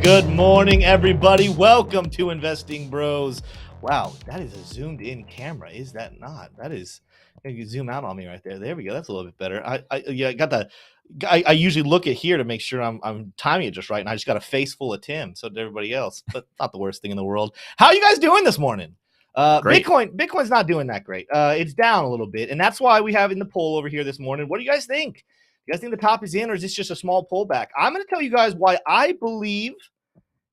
Good morning, everybody. Welcome to Investing Bros. Wow, that is a zoomed in camera, is that not? That is, you can zoom out on me right there. There we go. That's a little bit better. I usually look at here to make sure I'm timing it just right, and I just got a face full of Tim, so did everybody else. But not the worst thing in the world. How are you guys doing this morning? Great. Bitcoin's not doing that great. It's down a little bit, and that's why we have in the poll over here this morning. What do you guys think? You guys think the top is in, or is this just a small pullback? I'm going to tell you guys why I believe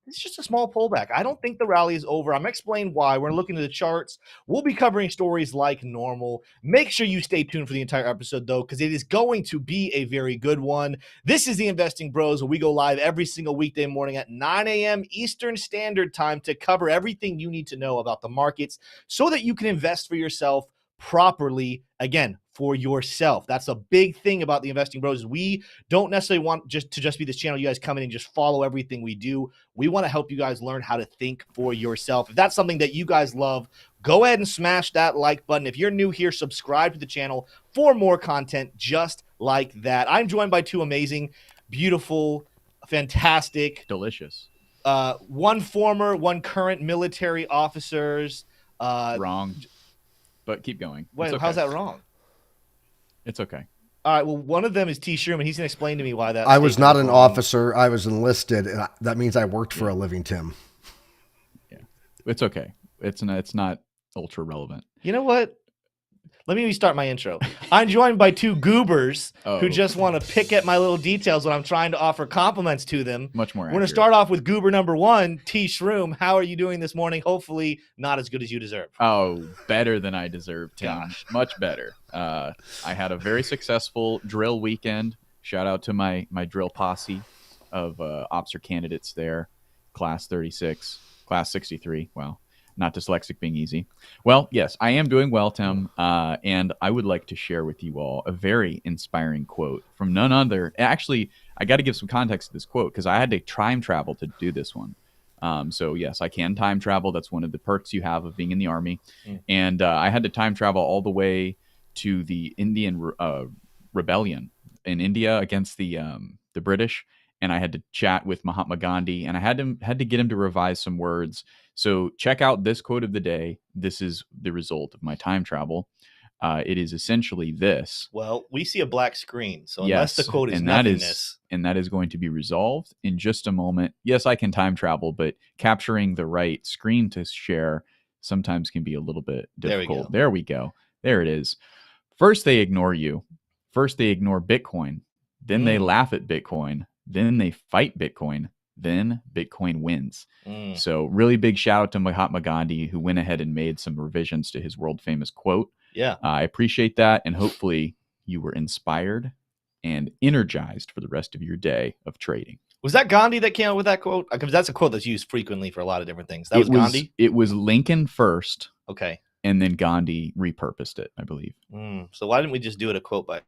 it's just a small pullback. I don't think the rally is over. I'm going to explain why. We're looking at the charts. We'll be covering stories like normal. Make sure you stay tuned for the entire episode, though, because it is going to be a very good one. This is the Investing Bros, where we go live every single weekday morning at 9 a.m. Eastern Standard Time to cover everything you need to know about the markets so that you can invest for yourself properly, again, for yourself. That's a big thing about the Investing Bros. We don't necessarily want just be this channel. You guys come in and just follow everything we do. We want to help you guys learn how to think for yourself. If that's something that you guys love, go ahead and smash that like button. If you're new here, subscribe to the channel for more content just like that. I'm joined by two amazing, beautiful, fantastic, delicious, one former, one current military officers. Wrong. But keep going. Wait, okay. How's that wrong? It's okay. All right. Well, one of them is T. Sherman. He's going to explain to me why that. I was not an officer. I was enlisted, and that means I worked for a living, Tim. Yeah, it's okay. It's not ultra relevant. You know what? Let me restart my intro. I'm joined by two goobers who just want to pick at my little details when I'm trying to offer compliments to them. Much more. We're going to start off with goober number one, T. Shroom. How are you doing this morning? Hopefully not as good as you deserve. Oh, better than I deserve, Tim. Gosh. Much better. I had a very successful drill weekend. Shout out to my drill posse of officer candidates there. Class 36, class 63. Wow. Not dyslexic being easy. Well, yes, I am doing well, Tim. And I would like to share with you all a very inspiring quote from none other. Actually, I got to give some context to this quote because I had to time travel to do this one. So, yes, I can time travel. That's one of the perks you have of being in the Army. And I had to time travel all the way to the Indian rebellion in India against the British. And I had to chat with Mahatma Gandhi, and I had to get him to revise some words. So check out this quote of the day. This is the result of my time travel. It is essentially this. Well, we see a black screen, so unless the quote is nothingness. That is going to be resolved in just a moment. Yes, I can time travel, but capturing the right screen to share sometimes can be a little bit difficult. There we go. There it is. First, they ignore you. First, they ignore Bitcoin. Then they laugh at Bitcoin. Then they fight Bitcoin. Then Bitcoin wins. So really big shout out to Mahatma Gandhi, who went ahead and made some revisions to his world famous quote. Yeah, I appreciate that. And hopefully you were inspired and energized for the rest of your day of trading. Was that Gandhi that came up with that quote? Because that's a quote that's used frequently for a lot of different things. That was Gandhi? It was Lincoln first. Okay. And then Gandhi repurposed it, I believe. So why didn't we just do it a quote by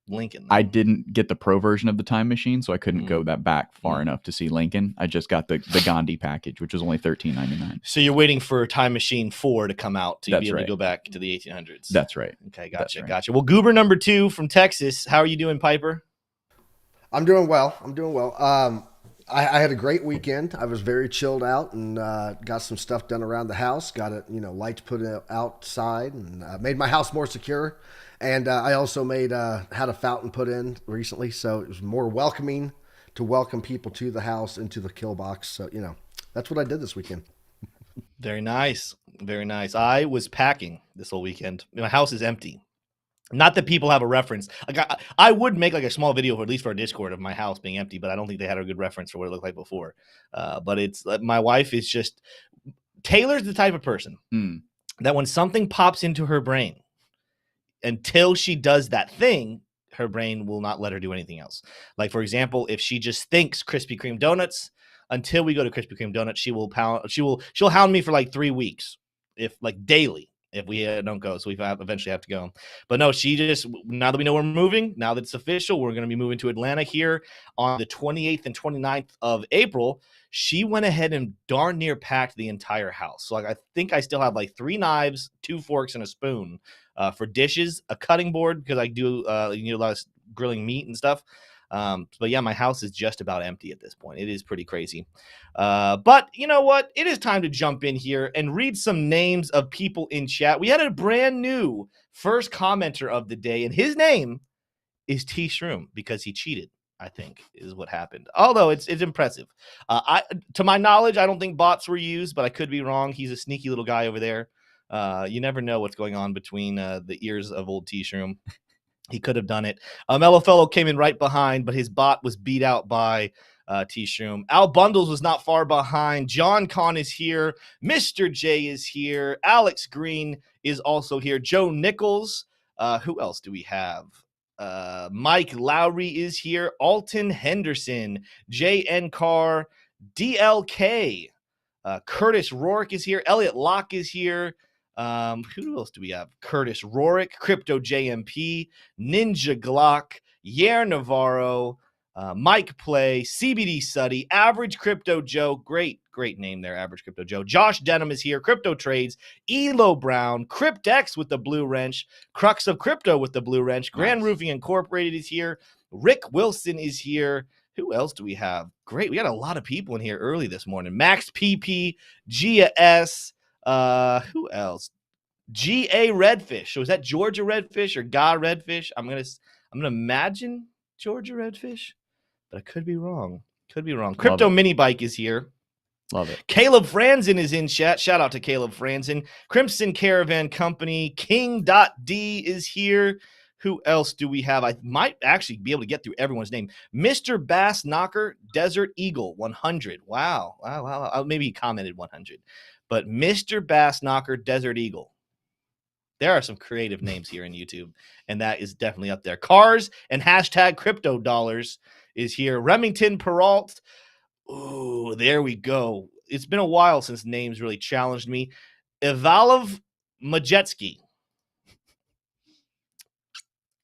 Lincoln? I didn't get the pro version of the time machine, so I couldn't go that back far enough to see Lincoln. I just got the Gandhi package, which was only $13.99. So you're waiting for Time Machine 4 to come out to be able to go back to the 1800s. That's right. Okay, gotcha. Well, goober number 2 from Texas. How are you doing, Piper? I'm doing well. I had a great weekend. I was very chilled out and got some stuff done around the house. Got lights put outside and made my house more secure. And I also had a fountain put in recently, so it was more welcoming to welcome people to the house and to the kill box. So, that's what I did this weekend. Very nice. Very nice. I was packing this whole weekend. My house is empty. Not that people have a reference. I would make like a small video, or at least for our Discord, of my house being empty, but I don't think they had a good reference for what it looked like before. But it's my wife is just Taylor's the type of person that when something pops into her brain, until she does that thing, her brain will not let her do anything else. Like, for example, if she just thinks Krispy Kreme donuts, until we go to Krispy Kreme donuts, she'll hound me for like 3 weeks, if like daily. if we don't go. So we eventually have to go. But no, she just, now that we know we're moving, now that it's official, we're going to be moving to Atlanta here on the 28th and 29th of April. She went ahead and darn near packed the entire house. So like, I think I still have like 3 knives, 2 forks, and a spoon for dishes, a cutting board because I do a lot of grilling meat and stuff. But yeah, my house is just about empty at this point. It is pretty crazy. But you know what? It is time to jump in here and read some names of people in chat. We had a brand new first commenter of the day, and his name is T Shroom because he cheated, I think, is what happened. Although it's impressive. To my knowledge, I don't think bots were used, but I could be wrong. He's a sneaky little guy over there. You never know what's going on between the ears of old T Shroom. He could have done it. Mellow Fellow came in right behind, but his bot was beat out by T Shroom. Al Bundles was not far behind. John Con is here. Mr. J is here. Alex Green is also here. Joe Nichols. Who else do we have? Mike Lowry is here. Alton Henderson. J.N. Carr. DLK. Curtis Rourke is here. Elliot Locke is here. Who else do we have? Curtis Rorick, Crypto JMP, Ninja Glock, Yair Navarro, Mike Play, CBD Suddy, Average Crypto Joe. Great name there, Average Crypto Joe. Josh Denham is here. Crypto Trades, Elo Brown, Cryptex with the blue wrench, Crux of Crypto with the blue wrench, Grand Roofing Incorporated is here. Rick Wilson is here. Who else do we have? Great. We got a lot of people in here early this morning. Max PP, Gia S. Who else? G.A. Redfish. So is that Georgia Redfish or Ga Redfish? I'm gonna imagine Georgia Redfish, but I could be wrong. Crypto Mini Bike is here. Love it. Caleb Franzen is in chat. Shout out to Caleb Franzen. Crimson Caravan Company. King.D is here. Who else do we have? I might actually be able to get through everyone's name. Mr. Bass Knocker, Desert Eagle, 100. Wow. Maybe he commented 100. But Mr. Bass Knocker, Desert Eagle. There are some creative names here in YouTube, and that is definitely up there. Cars and hashtag crypto dollars is here. Remington Peralt. Ooh, there we go. It's been a while since names really challenged me. Ivalov Majetsky.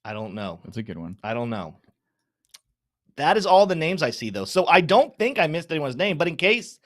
I don't know. That's a good one. I don't know. That is all the names I see, though. So I don't think I missed anyone's name, but in case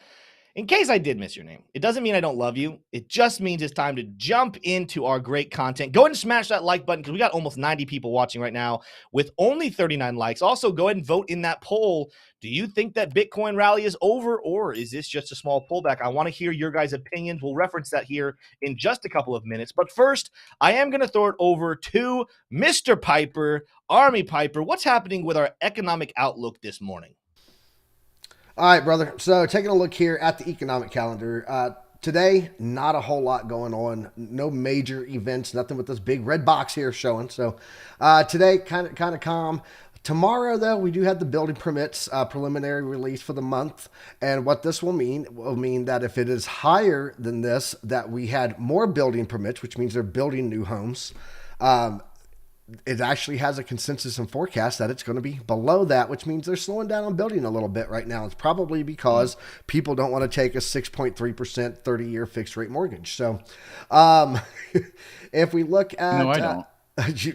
I did miss your name, it doesn't mean I don't love you. It just means it's time to jump into our great content. Go ahead and smash that like button because we got almost 90 people watching right now with only 39 likes. Also, go ahead and vote in that poll. Do you think that Bitcoin rally is over, or is this just a small pullback? I want to hear your guys' opinions. We'll reference that here in just a couple of minutes. But first, I am going to throw it over to Mr. Piper, Army Piper. What's happening with our economic outlook this morning? All right, brother. So taking a look here at the economic calendar. Today, not a whole lot going on. No major events, nothing with this big red box here showing. So today, kind of calm. Tomorrow, though, we do have the building permits preliminary release for the month. And what this will mean that if it is higher than this, that we had more building permits, which means they're building new homes. It actually has a consensus and forecast that it's going to be below that, which means they're slowing down on building a little bit right now. It's probably because people don't want to take a 6.3% 30-year fixed rate mortgage. So if we look at... No, I don't.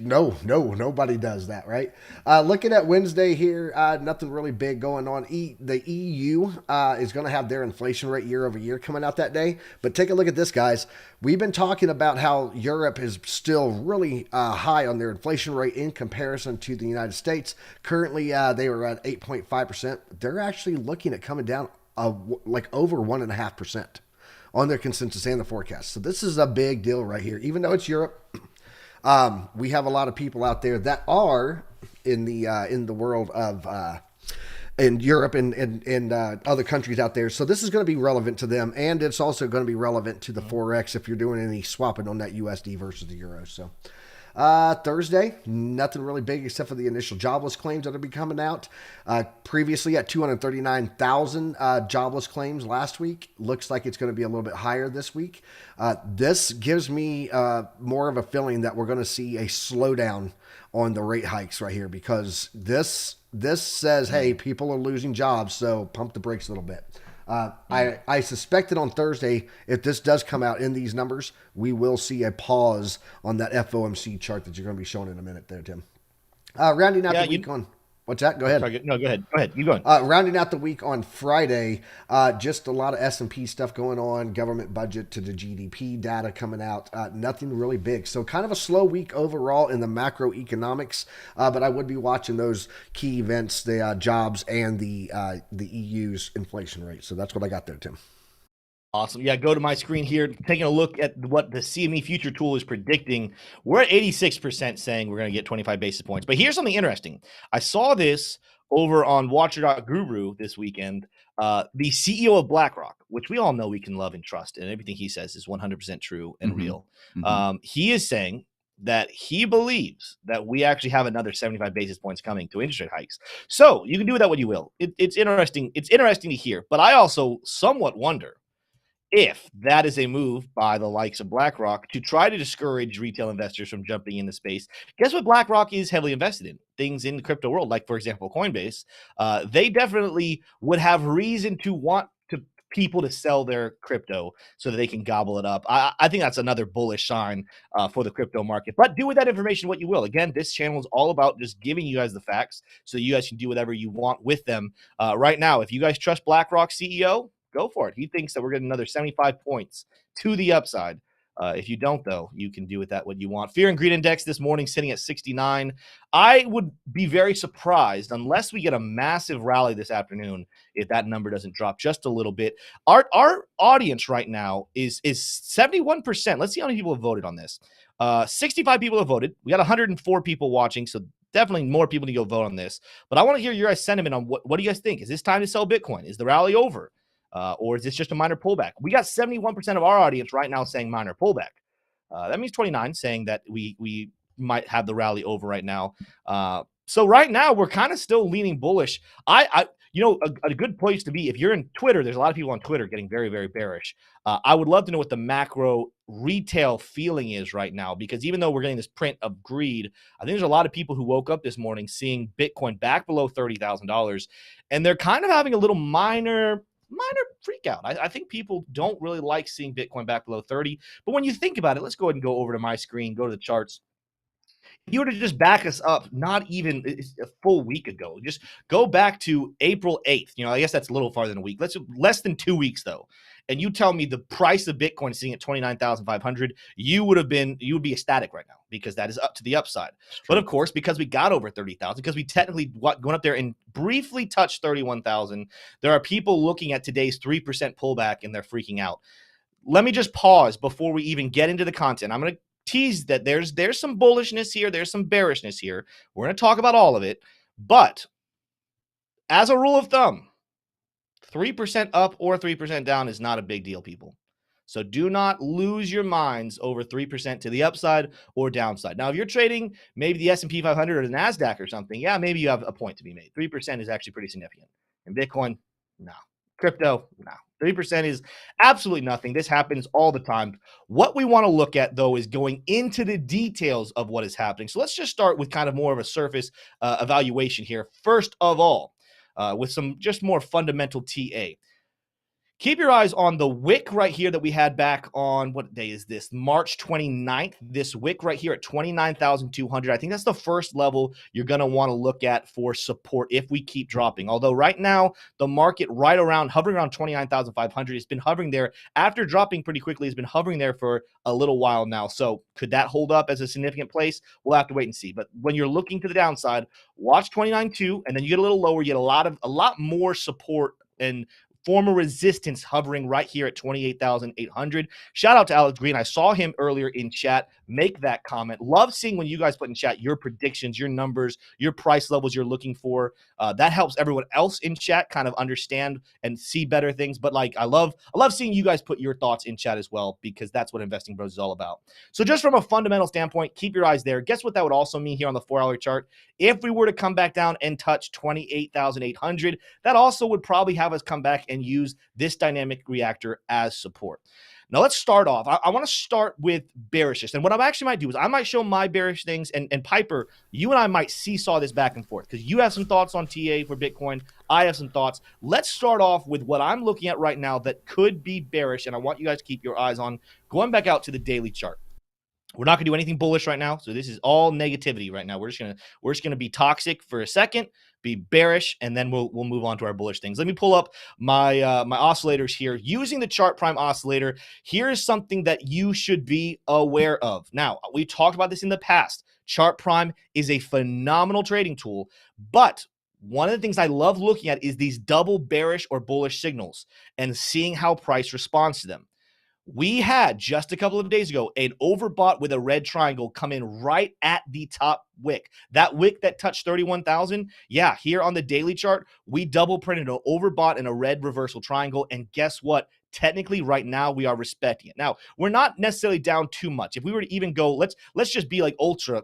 No, nobody does that, right? Looking at Wednesday here, nothing really big going on. The EU is going to have their inflation rate year over year coming out that day. But take a look at this, guys. We've been talking about how Europe is still really high on their inflation rate in comparison to the United States. Currently, they were at 8.5%. They're actually looking at coming down like over 1.5% on their consensus and the forecast. So this is a big deal right here. Even though it's Europe, we have a lot of people out there that are in the world of in Europe and other countries out there. So this is going to be relevant to them, and it's also going to be relevant to the Forex if you're doing any swapping on that USD versus the euro. So Thursday, nothing really big except for the initial jobless claims that will be coming out. Previously at 239,000 jobless claims last week. Looks like it's going to be a little bit higher this week. This gives me more of a feeling that we're going to see a slowdown on the rate hikes right here, because this says, hey, people are losing jobs, so pump the brakes a little bit. I suspect that on Thursday, if this does come out in these numbers, we will see a pause on that FOMC chart that you're going to be showing in a minute there, Tim. Rounding out the week on what's that? Go ahead. Sorry, no, go ahead. Go ahead. You going? Rounding out the week on Friday, just a lot of S&P stuff going on, government budget to the GDP data coming out, nothing really big. So kind of a slow week overall in the macroeconomics, but I would be watching those key events, the jobs and the EU's inflation rate. So that's what I got there, Tim. Awesome. Yeah, go to my screen here, taking a look at what the CME future tool is predicting. We're at 86% saying we're going to get 25 basis points. But here's something interesting. I saw this over on Watcher.Guru this weekend. The CEO of BlackRock, which we all know we can love and trust, and everything he says is 100% true and real. He is saying that he believes that we actually have another 75 basis points coming to interest rate hikes. So you can do with that what you will. It's interesting. It's interesting to hear. But I also somewhat wonder if that is a move by the likes of BlackRock to try to discourage retail investors from jumping in the space. Guess what BlackRock is heavily invested in? Things in the crypto world, like, for example, Coinbase. They definitely would have reason to want people to sell their crypto so that they can gobble it up. I think that's another bullish sign for the crypto market. But do with that information what you will. Again, this channel is all about just giving you guys the facts so you guys can do whatever you want with them. Right now, if you guys trust BlackRock CEO, go for it. He thinks that we're getting another 75 points to the upside. If you don't, though, you can do with that what you want. Fear and Greed Index this morning sitting at 69. I would be very surprised, unless we get a massive rally this afternoon, if that number doesn't drop just a little bit. Our audience right now is 71%. Let's see how many people have voted on this. 65 people have voted. We got 104 people watching, so definitely more people need to go vote on this. But I want to hear your guys' sentiment on what do you guys think? Is this time to sell Bitcoin? Is the rally over? Or is this just a minor pullback? We got 71% of our audience right now saying minor pullback. That means 29 saying that we might have the rally over right now. So right now we're kind of still leaning bullish. A good place to be, if you're in Twitter, there's a lot of people on Twitter getting very, very bearish. I would love to know what the macro retail feeling is right now, because even though we're getting this print of greed, I think there's a lot of people who woke up this morning seeing Bitcoin back below $30,000, and they're kind of having a little minor freak out. I think people don't really like seeing Bitcoin back below 30. But when you think about it, let's go ahead and go over to my screen, go to the charts. If you were to just back us up, not even a full week ago, just go back to April 8th. I guess that's a little farther than a week. Less than 2 weeks, though. And you tell me the price of Bitcoin is sitting at 29,500, you would be ecstatic right now, because that is up to the upside. But of course, because we got over 30,000, because we technically went up there and briefly touched 31,000, there are people looking at today's 3% pullback and they're freaking out. Let me just pause before we even get into the content. I'm going to tease that there's some bullishness here, there's some bearishness here. We're going to talk about all of it. But as a rule of thumb, 3% up or 3% down is not a big deal, people. So do not lose your minds over 3% to the upside or downside. Now, if you're trading maybe the S&P 500 or the NASDAQ or something, yeah, maybe you have a point to be made. 3% is actually pretty significant. And Bitcoin, no. Crypto, no. 3% is absolutely nothing. This happens all the time. What we want to look at, though, is going into the details of what is happening. So let's just start with kind of more of a surface evaluation here. First of all, with some just more fundamental TA. Keep your eyes on the wick right here that we had back on, what day is this? March 29th. This wick right here at 29,200. I think that's the first level you're going to want to look at for support if we keep dropping. Although right now, the market hovering around 29,500. It's been hovering there after dropping pretty quickly. It's been hovering there for a little while now. So could that hold up as a significant place? We'll have to wait and see. But when you're looking to the downside, watch 29.2, and then you get a little lower. You get a lot more support and former resistance hovering right here at 28,800. Shout out to Alex Green. I saw him earlier in chat make that comment. Love seeing when you guys put in chat your predictions, your numbers, your price levels you're looking for. That helps everyone else in chat kind of understand and see better things. But I love seeing you guys put your thoughts in chat as well, because that's what Investing Bros is all about. So just from a fundamental standpoint, keep your eyes there. Guess what that would also mean here on the 4-hour chart? If we were to come back down and touch 28,800, that also would probably have us come back and use this dynamic reactor as support. Now let's start off. I want to start with bearishness. And what I actually might do is I might show my bearish things, and Piper, you and I might seesaw this back and forth because you have some thoughts on TA for Bitcoin. I have some thoughts. Let's start off with what I'm looking at right now that could be bearish, and I want you guys to keep your eyes on going back out to the daily chart. We're not going to do anything bullish right now. So this is all negativity right now. We're just going to be toxic for a second, be bearish, and then we'll move on to our bullish things. Let me pull up my my oscillators here. Using the chart prime oscillator, here is something that you should be aware of. Now, we talked about this in the past. Chart prime is a phenomenal trading tool, but one of the things I love looking at is these double bearish or bullish signals and seeing how price responds to them. We had just a couple of days ago an overbought with a red triangle come in right at the top wick. That wick that touched 31,000. Yeah, here on the daily chart, we double printed an overbought and a red reversal triangle. And guess what? Technically, right now, we are respecting it. Now, we're not necessarily down too much. If we were to even go, let's just be like ultra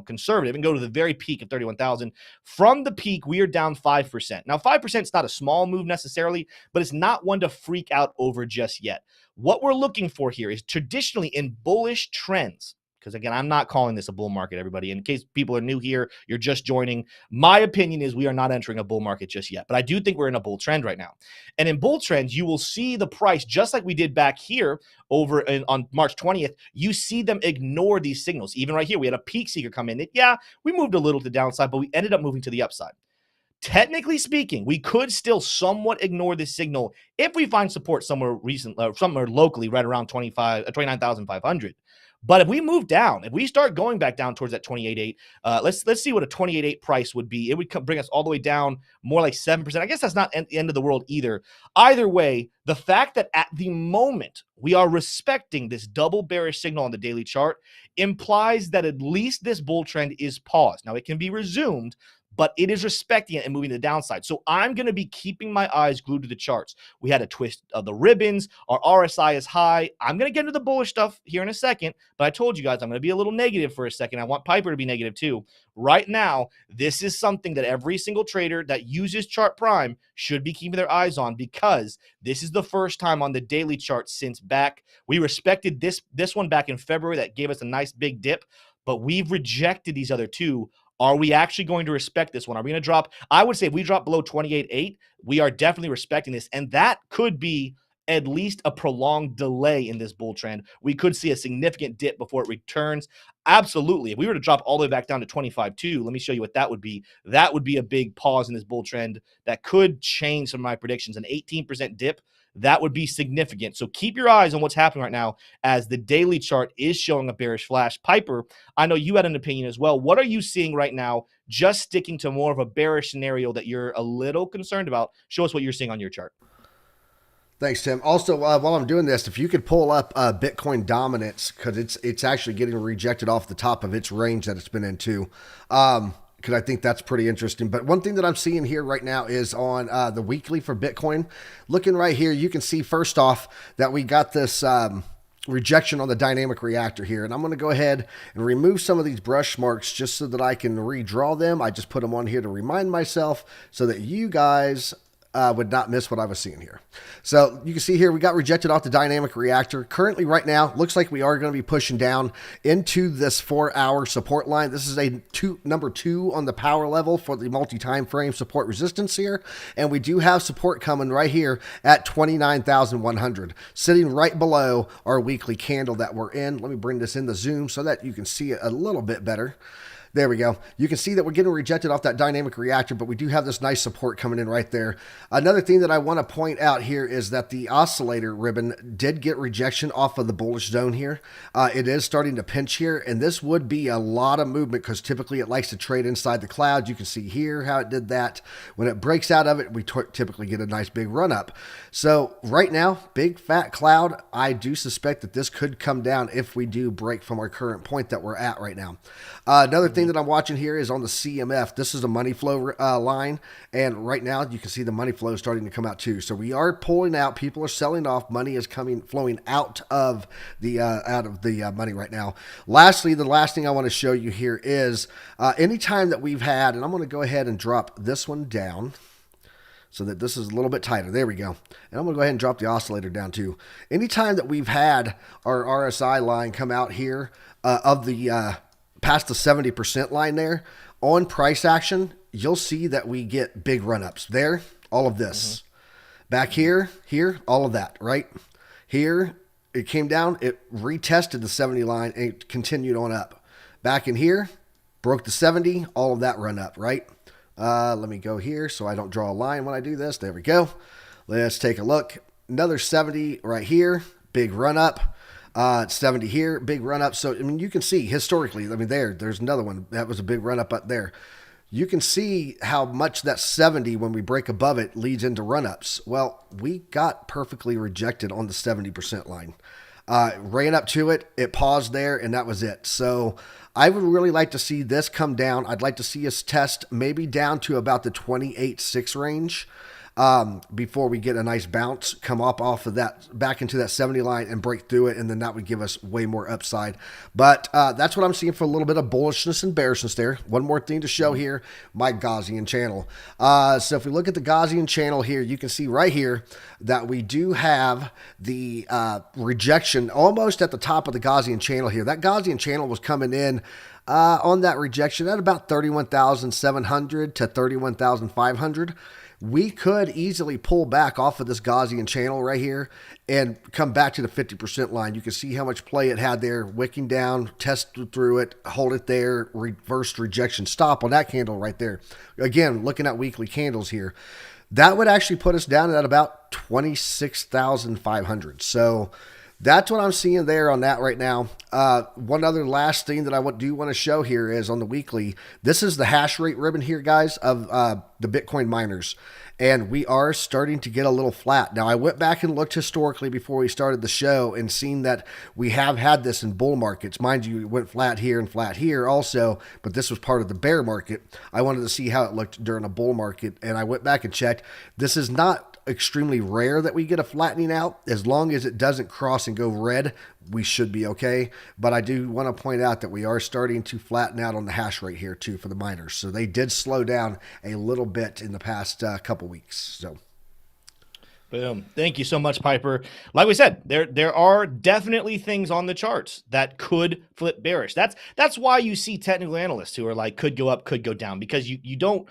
conservative and go to the very peak of 31,000. From the peak, we are down 5%. Now, 5% is not a small move necessarily, but it's not one to freak out over just yet. What we're looking for here is traditionally in bullish trends, because again, I'm not calling this a bull market, everybody. In case people are new here, you're just joining. My opinion is we are not entering a bull market just yet, but I do think we're in a bull trend right now. And in bull trends, you will see the price, just like we did back here on March 20th, you see them ignore these signals. Even right here, we had a peak seeker come in. Yeah, we moved a little to the downside, but we ended up moving to the upside. Technically speaking, we could still somewhat ignore this signal if we find support somewhere somewhere locally, right around 29,500. But if we move down, if we start going back down towards that 28.8, let's see what a 28.8 price would be. It would bring us all the way down more like 7%. I guess that's not the end of the world either. Either way, the fact that at the moment we are respecting this double bearish signal on the daily chart implies that at least this bull trend is paused. Now, it can be resumed, but it is respecting it and moving to the downside. So I'm going to be keeping my eyes glued to the charts. We had a twist of the ribbons. Our RSI is high. I'm going to get into the bullish stuff here in a second, but I told you guys I'm going to be a little negative for a second. I want Piper to be negative too. Right now, this is something that every single trader that uses Chart Prime should be keeping their eyes on, because this is the first time on the daily chart since back. We respected this one back in February that gave us a nice big dip, but we've rejected these other two. Are we actually going to respect this one? Are we going to drop? I would say if we drop below 28.8, we are definitely respecting this. And that could be at least a prolonged delay in this bull trend. We could see a significant dip before it returns. Absolutely. If we were to drop all the way back down to 25.2, let me show you what that would be. That would be a big pause in this bull trend that could change some of my predictions. An 18% dip, that would be significant. So keep your eyes on what's happening right now as the daily chart is showing a bearish flash. Piper, I know you had an opinion as well. What are you seeing right now, just sticking to more of a bearish scenario that you're a little concerned about? Show us what you're seeing on your chart. Thanks, Tim. Also, while I'm doing this, if you could pull up Bitcoin dominance, because it's actually getting rejected off the top of its range that it's been in too, because I think that's pretty interesting. But one thing that I'm seeing here right now is on the weekly for Bitcoin. Looking right here, you can see first off that we got this rejection on the dynamic reactor here. And I'm going to go ahead and remove some of these brush marks just so that I can redraw them. I just put them on here to remind myself so that you guys would not miss what I was seeing here. So you can see here, we got rejected off the dynamic reactor. Currently right now, looks like we are going to be pushing down into this 4-hour support line. This is a number 2 on the power level for the multi-time frame support resistance here. And we do have support coming right here at 29,100, sitting right below our weekly candle that we're in. Let me bring this in the zoom so that you can see it a little bit better. There we go. You can see that we're getting rejected off that dynamic reactor, but we do have this nice support coming in right there. Another thing that I want to point out here is that the oscillator ribbon did get rejection off of the bullish zone here. It is starting to pinch here, and this would be a lot of movement because typically it likes to trade inside the cloud. You can see here how it did that. When it breaks out of it, we typically get a nice big run up. So right now, big fat cloud. I do suspect that this could come down if we do break from our current point that we're at right now. Another thing that I'm watching here is on the CMF. This is a money flow line, and right now you can see the money flow starting to come out too. So we are pulling out. People are selling off. Money is flowing out of the money right now. Lastly, the last thing I want to show you here is anytime that we've had, and I'm going to go ahead and drop this one down so that this is a little bit tighter. There we go. And I'm going to go ahead and drop the oscillator down too. Anytime that we've had our RSI line come out here of the past the 70% line there on price action, you'll see that we get big run-ups there, all of this. Back here, all of that, right? Here, it came down, it retested the 70 line and it continued on up. Back in here, broke the 70, all of that run up, right? Let me go here so I don't draw a line when I do this. There we go. Let's take a look. Another 70 right here, big run up. 70 here, big run up. So, I mean, you can see historically, I mean, there's another one. That was a big run up there. You can see how much that 70, when we break above it, leads into run-ups. Well, we got perfectly rejected on the 70% line. Ran up to it, it paused there, and that was it. So I would really like to see this come down. I'd like to see us test maybe down to about the 28.6 range before we get a nice bounce, come up off of that, back into that 70 line and break through it, and then that would give us way more upside. But that's what I'm seeing for a little bit of bullishness and bearishness there. One more thing to show here, my Gaussian channel. So if we look at the Gaussian channel here, you can see right here that we do have the rejection almost at the top of the Gaussian channel here. That Gaussian channel was coming in on that rejection at about 31,700 to 31,500. We could easily pull back off of this Gaussian channel right here and come back to the 50% line. You can see how much play it had there, wicking down, tested through it, hold it there, reversed rejection, stop on that candle right there. Again, looking at weekly candles here, that would actually put us down at about 26,500. So that's what I'm seeing there on that right now. One other last thing that I do want to show here is on the weekly. This is the hash rate ribbon here, guys, of the Bitcoin miners. And we are starting to get a little flat. Now, I went back and looked historically before we started the show and seen that we have had this in bull markets. Mind you, it went flat here and flat here also, but this was part of the bear market. I wanted to see how it looked during a bull market, and I went back and checked. This is not extremely rare that we get a flattening out. As long as it doesn't cross and go red, we should be okay. But I do want to point out that we are starting to flatten out on the hash rate here too for the miners. So they did slow down a little bit in the past couple weeks. So boom. Thank you so much, Piper. Like we said, there are definitely things on the charts that could flip bearish. That's why you see technical analysts who are like, could go up, could go down, because you don't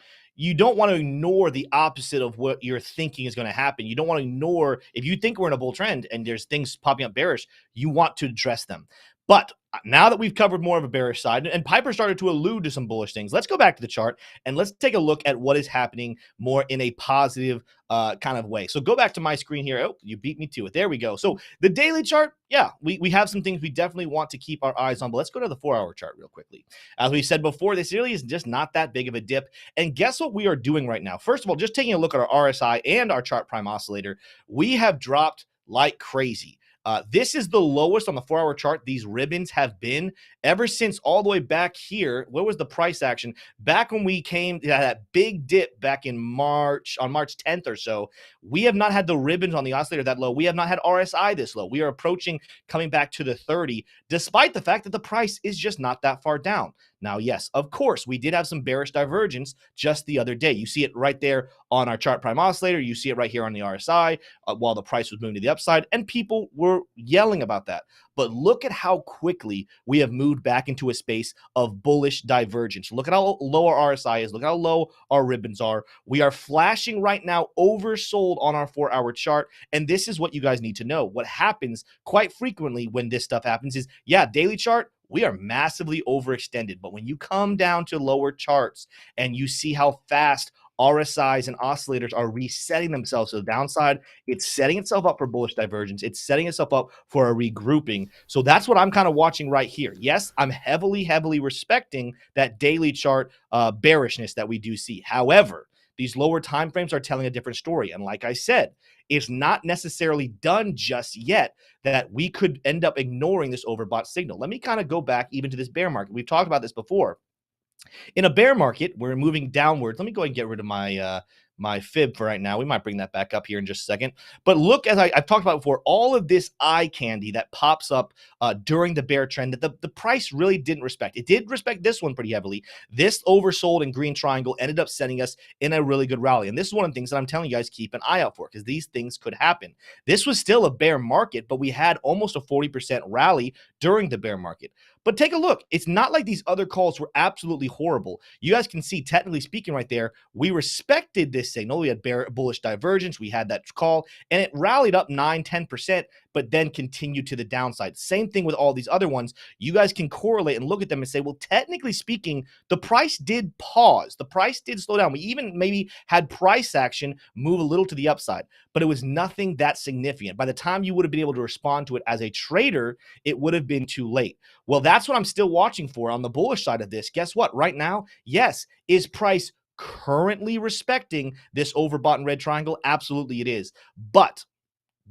want to ignore the opposite of what you're thinking is going to happen. You don't want to ignore, if you think we're in a bull trend and there's things popping up bearish, you want to address them. But now that we've covered more of a bearish side, and Piper started to allude to some bullish things, let's go back to the chart and let's take a look at what is happening more in a positive kind of way. So go back to my screen here. Oh, you beat me to it. There we go. So the daily chart, yeah, we have some things we definitely want to keep our eyes on, but let's go to the 4-hour chart real quickly. As we said before, this really is just not that big of a dip. And guess what we are doing right now? First of all, just taking a look at our RSI and our chart prime oscillator, we have dropped like crazy. This is the lowest on the 4-hour chart these ribbons have been ever since all the way back here. What was the price action? Back when we came to that big dip back in March, on March 10th or so, we have not had the ribbons on the oscillator that low. We have not had RSI this low. We are approaching coming back to the 30, despite the fact that the price is just not that far down. Now, yes, of course, we did have some bearish divergence just the other day. You see it right there on our chart prime oscillator. You see it right here on the RSI while the price was moving to the upside, and people were yelling about that. But look at how quickly we have moved back into a space of bullish divergence. Look at how low our RSI is. Look at how low our ribbons are. We are flashing right now oversold on our 4-hour chart, and this is what you guys need to know. What happens quite frequently when this stuff happens is, yeah, daily chart, we are massively overextended. But when you come down to lower charts and you see how fast RSIs and oscillators are resetting themselves to the downside, it's setting itself up for bullish divergence. It's setting itself up for a regrouping. So that's what I'm kind of watching right here. Yes, I'm heavily respecting that daily chart bearishness that we do see. However, these lower time frames are telling a different story. And like I said, it's not necessarily done just yet that we could end up ignoring this overbought signal. Let me kind of go back even to this bear market. We've talked about this before. In a bear market, we're moving downwards. Let me go ahead and get rid of my my fib for right now. We might bring that back up here in just a second. But look, as I've talked about before, all of this eye candy that pops up during the bear trend that the price really didn't respect. It did respect this one pretty heavily. This oversold and green triangle ended up sending us in a really good rally. And this is one of the things that I'm telling you guys keep an eye out for, because these things could happen. This was still a bear market, but we had almost a 40% rally during the bear market. But take a look. It's not like these other calls were absolutely horrible. You guys can see, technically speaking right there, we respected this signal. We had bear bullish divergence. We had that call, and it rallied up 9-10%, but then continued to the downside. Same thing with all these other ones. You guys can correlate and look at them and say, well, technically speaking, the price did pause. The price did slow down. We even maybe had price action move a little to the upside, but it was nothing that significant. By the time you would have been able to respond to it as a trader, it would have been too late. Well, that's what I'm still watching for on the bullish side of this. Guess what? Right now, yes, is price currently respecting this overbought and red triangle? Absolutely it is. But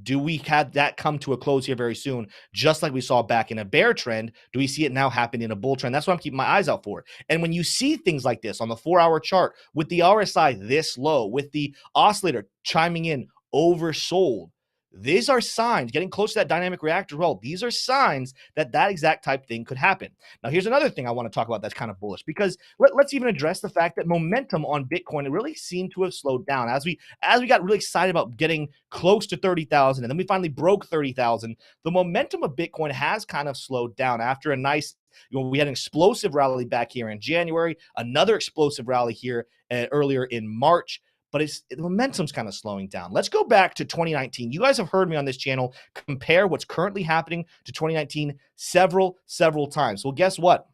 do we have that come to a close here very soon, just like we saw back in a bear trend? Do we see it now happen in a bull trend? That's what I'm keeping my eyes out for. And when you see things like this on the 4-hour chart, with the RSI this low, with the oscillator chiming in oversold, these are signs, getting close to that dynamic reactor as well. These are signs that that exact type thing could happen. Now, here's another thing I want to talk about that's kind of bullish, because let's even address the fact that momentum on Bitcoin really seemed to have slowed down as we got really excited about getting close to 30,000, and then we finally broke 30,000. The momentum of Bitcoin has kind of slowed down after a nice, we had an explosive rally back here in January, another explosive rally here earlier in March. But the momentum's kind of slowing down. Let's go back to 2019. You guys have heard me on this channel compare what's currently happening to 2019 several times. Well, guess what?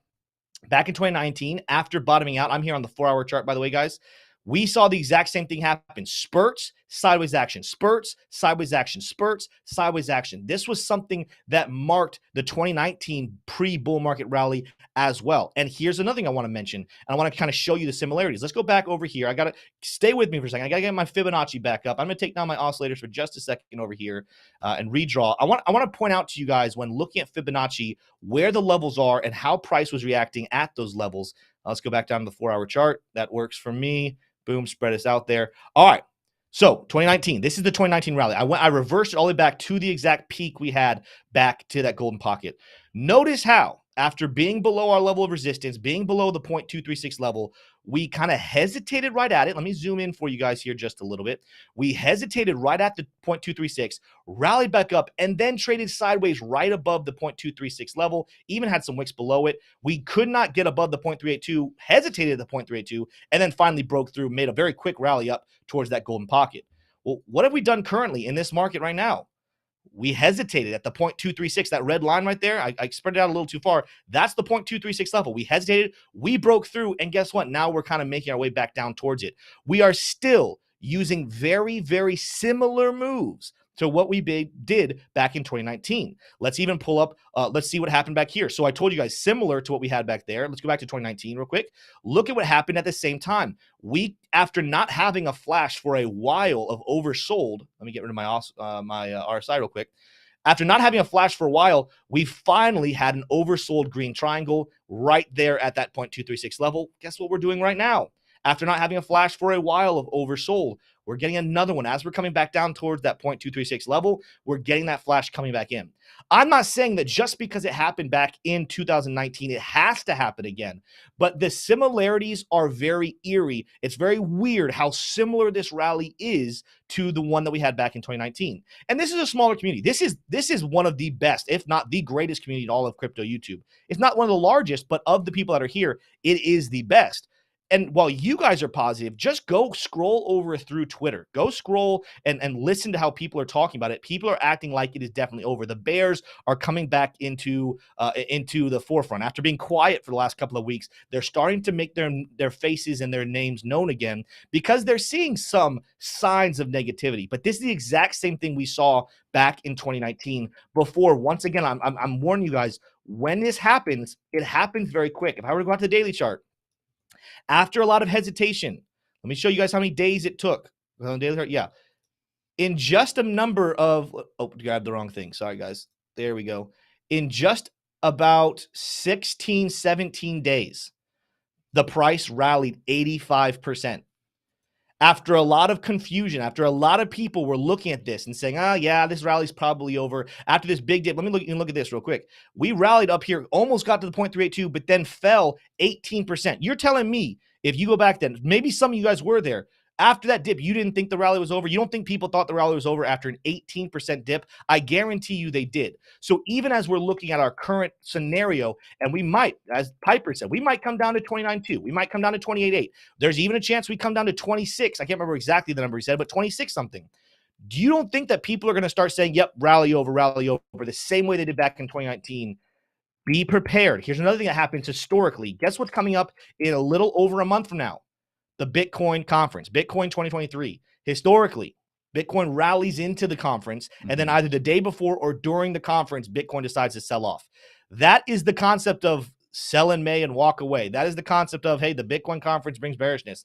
Back in 2019, after bottoming out, I'm here on the 4-hour chart, by the way, guys. We saw the exact same thing happen. Spurts, sideways action, spurts, sideways action, spurts, sideways action. This was something that marked the 2019 pre-bull market rally as well. And here's another thing I want to mention, and I want to kind of show you the similarities. Let's go back over here. I got to stay with me for a second. I got to get my Fibonacci back up. I'm going to take down my oscillators for just a second over here and redraw. I want to point out to you guys, when looking at Fibonacci, where the levels are and how price was reacting at those levels. Let's go back down to the 4-hour chart. That works for me. Boom, spread us out there. All right. So 2019, this is the 2019 rally. I reversed it all the way back to the exact peak we had back to that golden pocket. Notice how, after being below our level of resistance, being below the 0.236 level, we kind of hesitated right at it. Let me zoom in for you guys here just a little bit. We hesitated right at the 0.236, rallied back up, and then traded sideways right above the 0.236 level, even had some wicks below it. We could not get above the 0.382, hesitated at the 0.382, and then finally broke through, made a very quick rally up towards that golden pocket. Well, what have we done currently in this market right now? We hesitated at the 0.236, that red line right there. I spread it out a little too far. That's the 0.236 level. We hesitated, we broke through, and guess what? Now we're kind of making our way back down towards it. We are still using very similar moves to what we did back in 2019. Let's even pull up, let's see what happened back here. So I told you guys, similar to what we had back there. Let's go back to 2019 real quick. Look at what happened at the same time. We, after not having a flash for a while of oversold, let me get rid of my RSI real quick. After not having a flash for a while, we finally had an oversold green triangle right there at that 0.236 level. Guess what we're doing right now? After not having a flash for a while of oversold, we're getting another one. As we're coming back down towards that 0.236 level, we're getting that flash coming back in. I'm not saying that just because it happened back in 2019, it has to happen again, but the similarities are very eerie. It's very weird how similar this rally is to the one that we had back in 2019. And this is a smaller community. This is one of the best, if not the greatest community in all of crypto YouTube. It's not one of the largest, but of the people that are here, it is the best. And while you guys are positive, just go scroll over through Twitter. Go scroll and listen to how people are talking about it. People are acting like it is definitely over. The bears are coming back into the forefront. After being quiet for the last couple of weeks, they're starting to make their faces and their names known again, because they're seeing some signs of negativity. But this is the exact same thing we saw back in 2019 before. Once again, I'm warning you guys, when this happens, it happens very quick. If I were to go out to the daily chart, after a lot of hesitation, let me show you guys how many days it took. Yeah. In just a number of, grabbed the wrong thing. Sorry, guys. There we go. In just about 16, 17 days, the price rallied 85%. after a lot of confusion, after a lot of people were looking at this and saying, yeah, this rally's probably over. After this big dip, let me look at this real quick. We rallied up here, almost got to the 0.382, but then fell 18%. You're telling me if you go back then, maybe some of you guys were there. After that dip, you didn't think the rally was over. You don't think people thought the rally was over after an 18% dip? I guarantee you they did. So even as we're looking at our current scenario, and we might, as Piper said, we might come down to 29.2. We might come down to 28.8. There's even a chance we come down to 26. I can't remember exactly the number he said, but 26 something. Do you don't think that people are going to start saying, yep, rally over, the same way they did back in 2019? Be prepared. Here's another thing that happens historically. Guess what's coming up in a little over a month from now? The Bitcoin conference, Bitcoin 2023. Historically, Bitcoin rallies into the conference, and then either the day before or during the conference, Bitcoin decides to sell off. That is the concept of sell in May and walk away. That is the concept of, hey, the Bitcoin conference brings bearishness.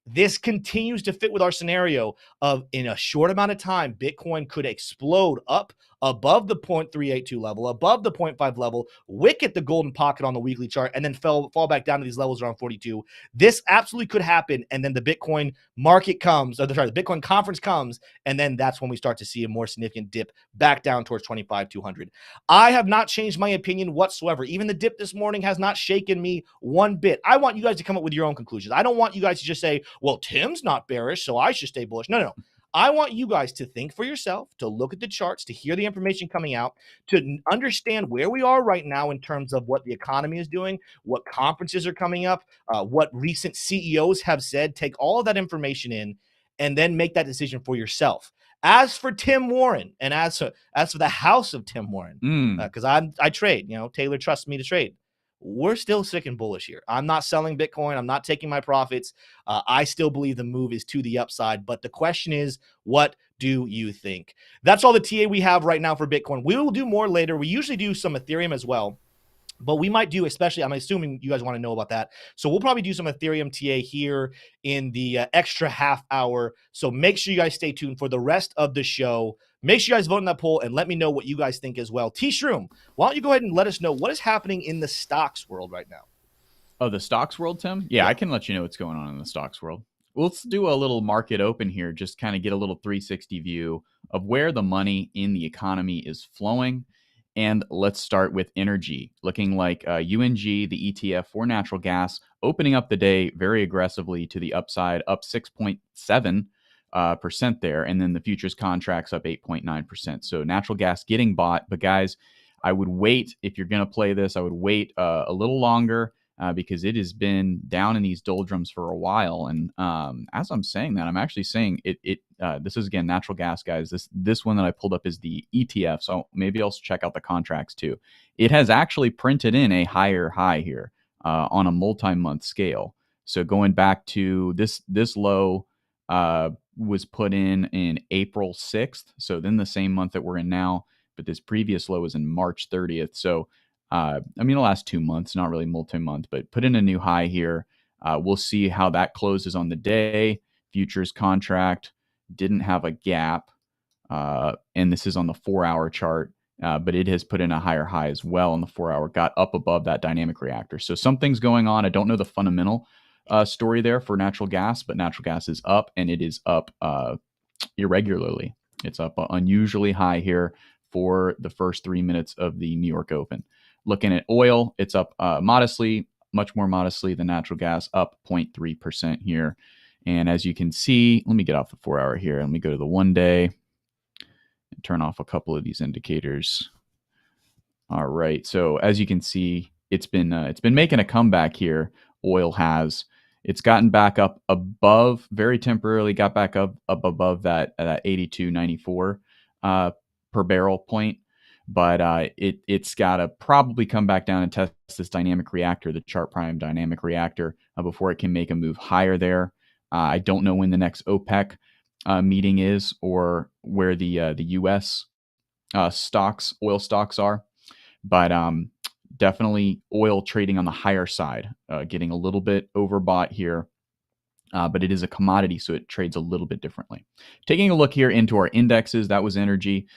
This continues to fit with our scenario of in a short amount of time, Bitcoin could explode up above the 0.382 level, above the 0.5 level, wick at the golden pocket on the weekly chart, and then fall back down to these levels around 42. This absolutely could happen. And then the Bitcoin market comes, the Bitcoin conference comes, and then that's when we start to see a more significant dip back down towards 25,200. I have not changed my opinion whatsoever. Even the dip this morning has not shaken me one bit. I want you guys to come up with your own conclusions. I don't want you guys to just say, well, Tim's not bearish, so I should stay bullish. No. I want you guys to think for yourself, to look at the charts, to hear the information coming out, to understand where we are right now in terms of what the economy is doing, what conferences are coming up, what recent CEOs have said. Take all of that information in and then make that decision for yourself. As for Tim Warren and as for the house of Tim Warren, because I trade, Taylor trusts me to trade. We're still sick and bullish here. I'm not selling Bitcoin. I'm not taking my profits. I still believe the move is to the upside. But the question is, what do you think? That's all the TA we have right now for Bitcoin. We will do more later. We usually do some Ethereum as well. But we might do, especially, I'm assuming you guys want to know about that. So we'll probably do some Ethereum TA here in the extra half hour. So make sure you guys stay tuned for the rest of the show. Make sure you guys vote in that poll and let me know what you guys think as well. T-Shroom, why don't you go ahead and let us know what is happening in the stocks world right now? Oh, the stocks world, Tim? Yeah, I can let you know what's going on in the stocks world. Let's do a little market open here, just kind of get a little 360 view of where the money in the economy is flowing. And let's start with energy, looking like UNG, the ETF for natural gas, opening up the day very aggressively to the upside, up 6.7% there. And then the futures contracts up 8.9%. So natural gas getting bought. But guys, I would wait if you're going to play this. I would wait a little longer. Because it has been down in these doldrums for a while. And as I'm saying that, I'm actually saying it. This is, again, natural gas, guys. This one that I pulled up is the ETF. So maybe I'll check out the contracts too. It has actually printed in a higher high here on a multi-month scale. So going back to this low was put in April 6th. So then the same month that we're in now, but this previous low was in March 30th. So the last 2 months, not really multi-month, but put in a new high here. We'll see how that closes on the day. Futures contract didn't have a gap, and this is on the 4-hour chart, but it has put in a higher high as well on the 4-hour, got up above that dynamic reactor. So something's going on. I don't know the fundamental story there for natural gas, but natural gas is up, and it is up irregularly. It's up unusually high here for the first 3 minutes of the New York Open. Looking at oil, it's up modestly, much more modestly than natural gas, up 0.3% here. And as you can see, let me get off the 4-hour here. Let me go to the 1 day and turn off a couple of these indicators. All right. So as you can see, it's been making a comeback here. Oil has. It's gotten back up above, very temporarily got back up above that 82.94 per barrel point. But it's got to probably come back down and test this dynamic reactor, the chart prime dynamic reactor, before it can make a move higher there. I don't know when the next OPEC meeting is or where the U.S. Oil stocks are, but definitely oil trading on the higher side, getting a little bit overbought here. But it is a commodity, so it trades a little bit differently. Taking a look here into our indexes, that was energy.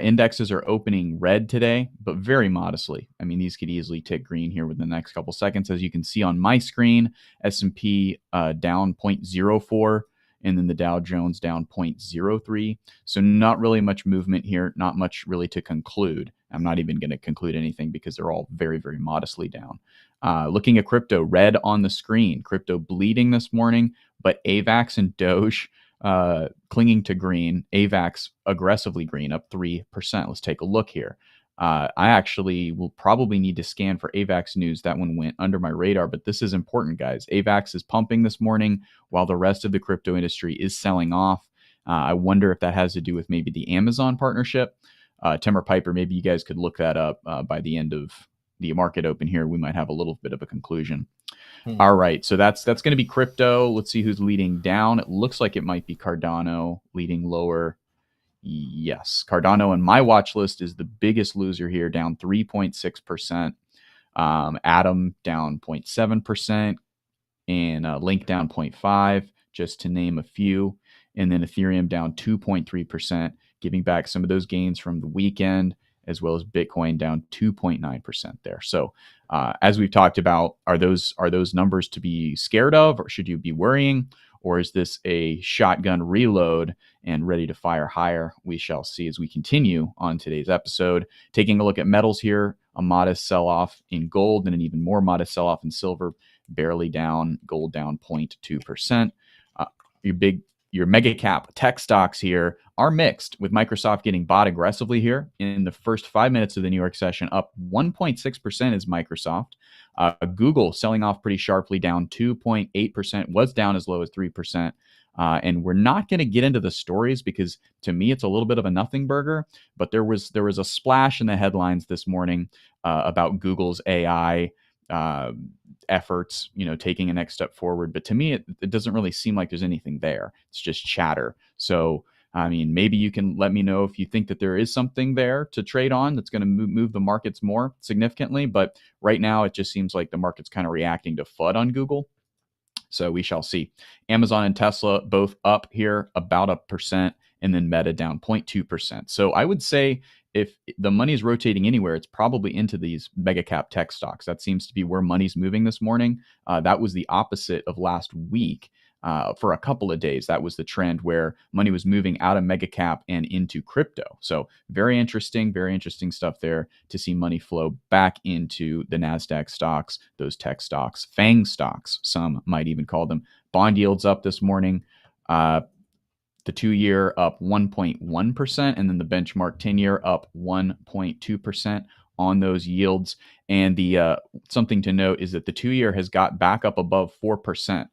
Indexes are opening red today, but very modestly. These could easily tick green here within the next couple seconds. As you can see on my screen, S&P down 0.04, and then the Dow Jones down 0.03. So not really much movement here, not much really to conclude. I'm not even going to conclude anything because they're all very, very modestly down. Looking at crypto, red on the screen, crypto bleeding this morning, but AVAX and Doge clinging to green, AVAX aggressively green, up 3%. Let's take a look here. I actually will probably need to scan for AVAX news. That one went under my radar, but this is important, guys. AVAX is pumping this morning while the rest of the crypto industry is selling off. I wonder if that has to do with maybe the Amazon partnership. Tim or Piper, maybe you guys could look that up by the end of the market open here. We might have a little bit of a conclusion. All right, so that's going to be crypto. Let's see who's leading down. It looks like it might be Cardano leading lower. Yes, Cardano on my watch list is the biggest loser here, down 3.6%. Atom down 0.7%, and Link down 0.5%, just to name a few. And then Ethereum down 2.3%, giving back some of those gains from the weekend, as well as Bitcoin down 2.9% there. So as we've talked about, are those numbers to be scared of, or should you be worrying? Or is this a shotgun reload and ready to fire higher? We shall see as we continue on today's episode. Taking a look at metals here, a modest sell-off in gold and an even more modest sell-off in silver, barely down, gold down 0.2%. Your mega cap tech stocks here are mixed, with Microsoft getting bought aggressively here in the first 5 minutes of the New York session. Up 1.6% is Microsoft. Google selling off pretty sharply, down 2.8%, was down as low as 3%. And we're not going to get into the stories because to me it's a little bit of a nothing burger. But there was a splash in the headlines this morning about Google's AI efforts, taking a next step forward. But to me, it doesn't really seem like there's anything there. It's just chatter. So, I mean, maybe you can let me know if you think that there is something there to trade on that's going to move the markets more significantly. But right now, it just seems like the market's kind of reacting to FUD on Google. So we shall see. Amazon and Tesla both up here about 1%, and then Meta down 0.2%. So I would say if the money is rotating anywhere, it's probably into these mega cap tech stocks. That seems to be where money's moving this morning. That was the opposite of last week. For a couple of days, that was the trend where money was moving out of mega cap and into crypto. So very interesting stuff there to see money flow back into the NASDAQ stocks, those tech stocks, FANG stocks, some might even call them. Bond yields up this morning. The 2-year up 1.1%, and then the benchmark 10-year up 1.2% on those yields. And the something to note is that the 2-year has got back up above 4%.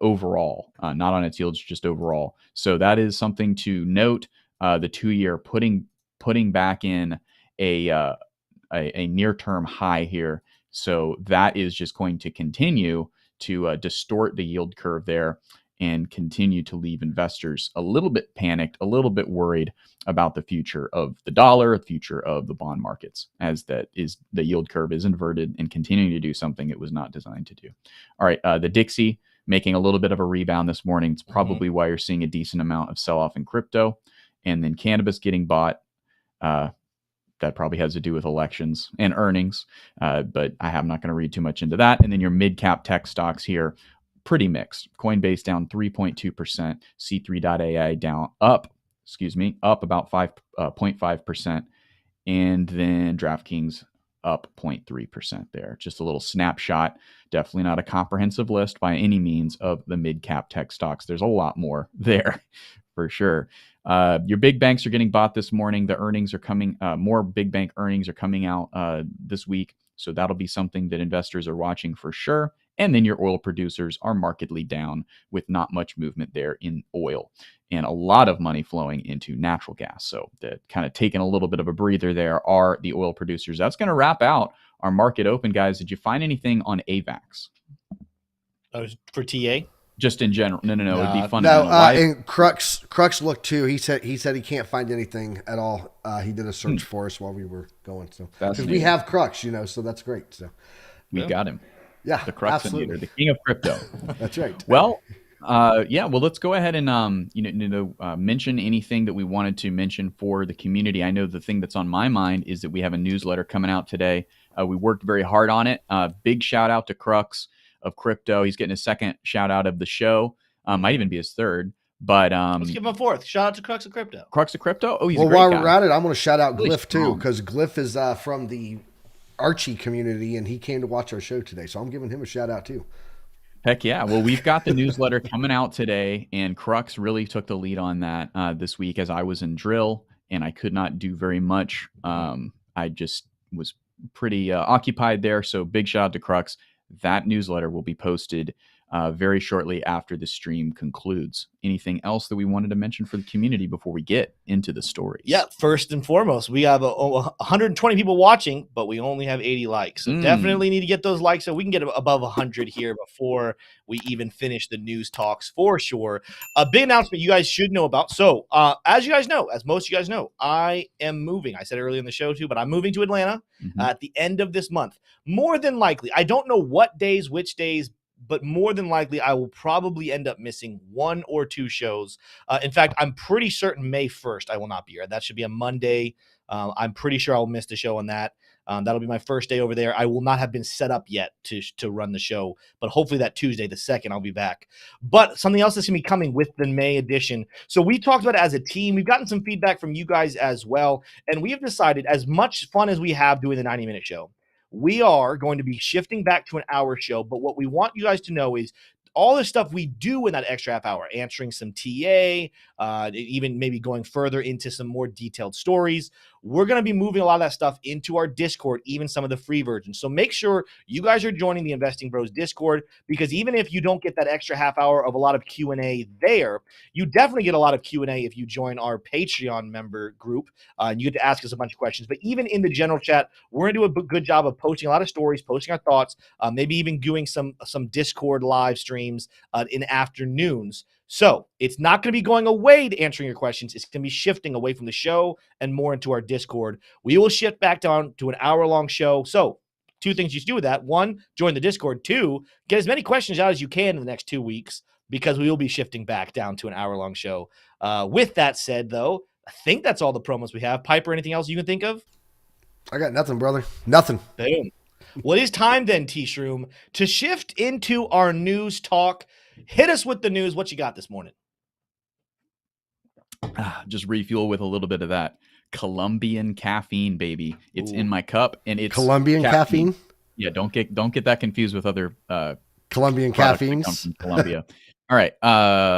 Overall, not on its yields, just overall. So that is something to note. The 2-year putting back in a near-term high here. So that is just going to continue to distort the yield curve there and continue to leave investors a little bit panicked, a little bit worried about the future of the dollar, the future of the bond markets, as the yield curve is inverted and continuing to do something it was not designed to do. All right, the Dixie making a little bit of a rebound this morning. It's probably why you're seeing a decent amount of sell-off in crypto. And then cannabis getting bought. That probably has to do with elections and earnings, but I'm not going to read too much into that. And then your mid-cap tech stocks here, pretty mixed. Coinbase down 3.2%, C3.ai up about 5.5%, and then DraftKings up 0.3% there. Just a little snapshot. Definitely not a comprehensive list by any means of the mid-cap tech stocks. There's a lot more there for sure. Your big banks are getting bought this morning. The earnings are coming. More big bank earnings are coming out this week. So that'll be something that investors are watching for sure. And then your oil producers are markedly down with not much movement there in oil and a lot of money flowing into natural gas. So kind of taking a little bit of a breather there are the oil producers. That's going to wrap out our market open, guys. Did you find anything on AVAX? For TA? Just in general. No. It'd be fun. And Crux looked too. He said he can't find anything at all. He did a search for us while we were going. So because we have Crux, so that's great. So we got him. Yeah, the Cruxinator, the king of crypto. That's right. Well, well, let's go ahead and mention anything that we wanted to mention for the community. I know the thing that's on my mind is that we have a newsletter coming out today. We worked very hard on it. Big shout out to Crux of Crypto. He's getting a second shout out of the show. Might even be his third. But let's give him a fourth. Shout out to Crux of Crypto. Crux of Crypto. Oh, he's Well, a great while guy. we're at it, I'm going to shout out Really Glyph too, strong. because Glyph is from the Archie community, and he came to watch our show today. So I'm giving him a shout out too. Heck yeah. Well, we've got the newsletter coming out today, and Crux really took the lead on that this week as I was in drill and I could not do very much. I just was pretty occupied there. So big shout out to Crux. That newsletter will be posted very shortly after the stream concludes. Anything else that we wanted to mention for the community before we get into the stories? Yeah, first and foremost, we have 120 people watching, but we only have 80 likes. So definitely need to get those likes so we can get above 100 here before we even finish the news talks for sure. A big announcement you guys should know about. So as you guys know, as most of you guys know, I am moving. I said it earlier in the show too, but I'm moving to Atlanta at the end of this month. More than likely, I don't know what days, which days, but more than likely, I will probably end up missing 1 or 2 shows. In fact, I'm pretty certain May 1st I will not be here. That should be a Monday. I'm pretty sure I'll miss the show on that. That'll be my first day over there. I will not have been set up yet to run the show, but hopefully that Tuesday, the 2nd, I'll be back. But something else that's going to be coming with the May edition. So we talked about it as a team. We've gotten some feedback from you guys as well, and we have decided, as much fun as we have doing the 90-minute show, we are going to be shifting back to an hour show. But what we want you guys to know is all the stuff we do in that extra half hour, answering some TA, even maybe going further into some more detailed stories. We're going to be moving a lot of that stuff into our Discord, even some of the free versions. So make sure you guys are joining the Investing Bros Discord, because even if you don't get that extra half hour of a lot of Q&A there, you definitely get a lot of Q&A if you join our Patreon member group. And you get to ask us a bunch of questions. But even in the general chat, we're going to do a good job of posting a lot of stories, posting our thoughts, maybe even doing some Discord live streams in afternoons. So it's not going to be going away to answering your questions. It's going to be shifting away from the show and more into our Discord. We will shift back down to an hour-long show. So 2 things you should do with that. 1, join the Discord. 2, get as many questions out as you can in the next 2 weeks, because we will be shifting back down to an hour-long show. With that said, though, I think that's all the promos we have. Piper, anything else you can think of? I got nothing, brother. Nothing. Boom. Well, it is time then, T-Shroom, to shift into our news talk. Hit us with the news. What you got this morning? Just refuel with a little bit of that Colombian caffeine, baby. It's in my cup, and it's Colombian caffeine. Yeah, don't get that confused with other Colombian caffeines caffeines from Colombia. All right,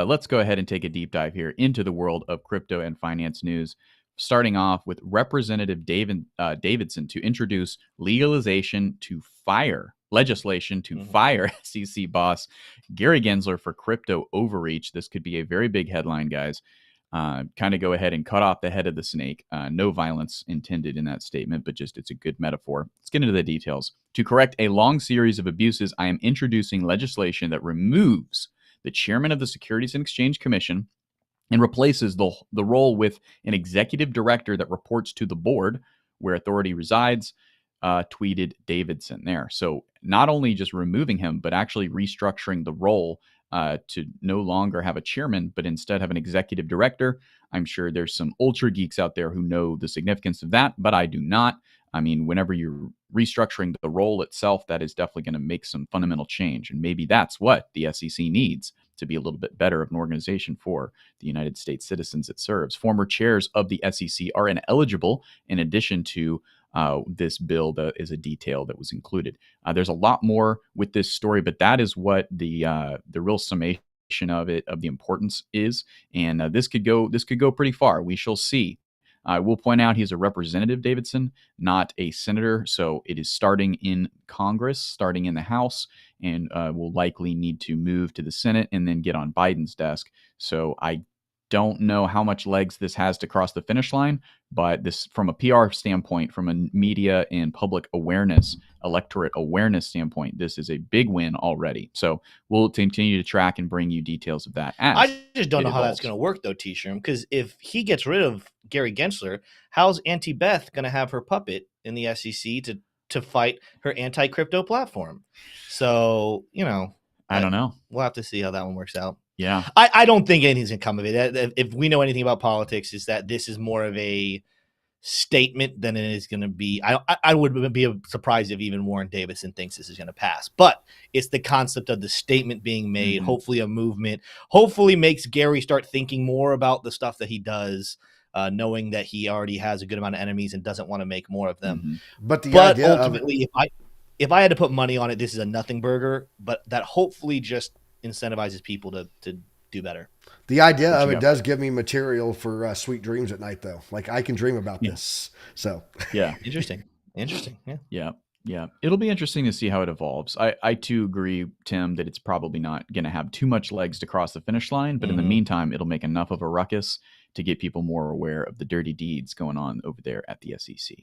let's go ahead and take a deep dive here into the world of crypto and finance news. Starting off with Representative Davidson to introduce legislation to fire SEC boss Gary Gensler for crypto overreach. This could be a very big headline, guys. Kind of go ahead and cut off the head of the snake. No violence intended in that statement, but just it's a good metaphor. Let's get into the details. To correct a long series of abuses, I am introducing legislation that removes the chairman of the Securities and Exchange Commission and replaces the role with an executive director that reports to the board where authority resides, tweeted Davidson there. So not only just removing him, but actually restructuring the role to no longer have a chairman, but instead have an executive director. I'm sure there's some ultra geeks out there who know the significance of that, but I do not. I mean, whenever you're restructuring the role itself, that is definitely going to make some fundamental change. And maybe that's what the SEC needs to be a little bit better of an organization for the United States citizens it serves. Former chairs of the SEC are ineligible in addition to this bill that is a detail that was included. There's a lot more with this story, but that is what the real summation of it, of the importance is. And this could go pretty far. We shall see. I will point out he's a representative, Davidson, not a senator. So it is starting in Congress, starting in the House, and will likely need to move to the Senate and then get on Biden's desk. So I don't know how much legs this has to cross the finish line, but this, from a PR standpoint, from a media and public awareness, electorate awareness standpoint, this is a big win already. So we'll continue to track and bring you details of that. I just don't know how that's going to work, though, T-Shroom, because if he gets rid of Gary Gensler, how's Auntie Beth going to have her puppet in the SEC to fight her anti-crypto platform? So, I don't know. We'll have to see how that one works out. Yeah. I don't think anything's going to come of it. If we know anything about politics, is that this is more of a statement than it is going to be. I would be surprised if even Warren Davison thinks this is going to pass, but it's the concept of the statement being made, hopefully a movement, hopefully makes Gary start thinking more about the stuff that he does, knowing that he already has a good amount of enemies and doesn't want to make more of them. But the But idea ultimately, if I had to put money on it, this is a nothing burger, but that hopefully just incentivizes people to do better. The idea of it does give me material for sweet dreams at night, though. Like I can dream about this. So yeah, interesting. Yeah. It'll be interesting to see how it evolves. I too agree, Tim, that it's probably not going to have too much legs to cross the finish line, but in the meantime, it'll make enough of a ruckus to get people more aware of the dirty deeds going on over there at the SEC.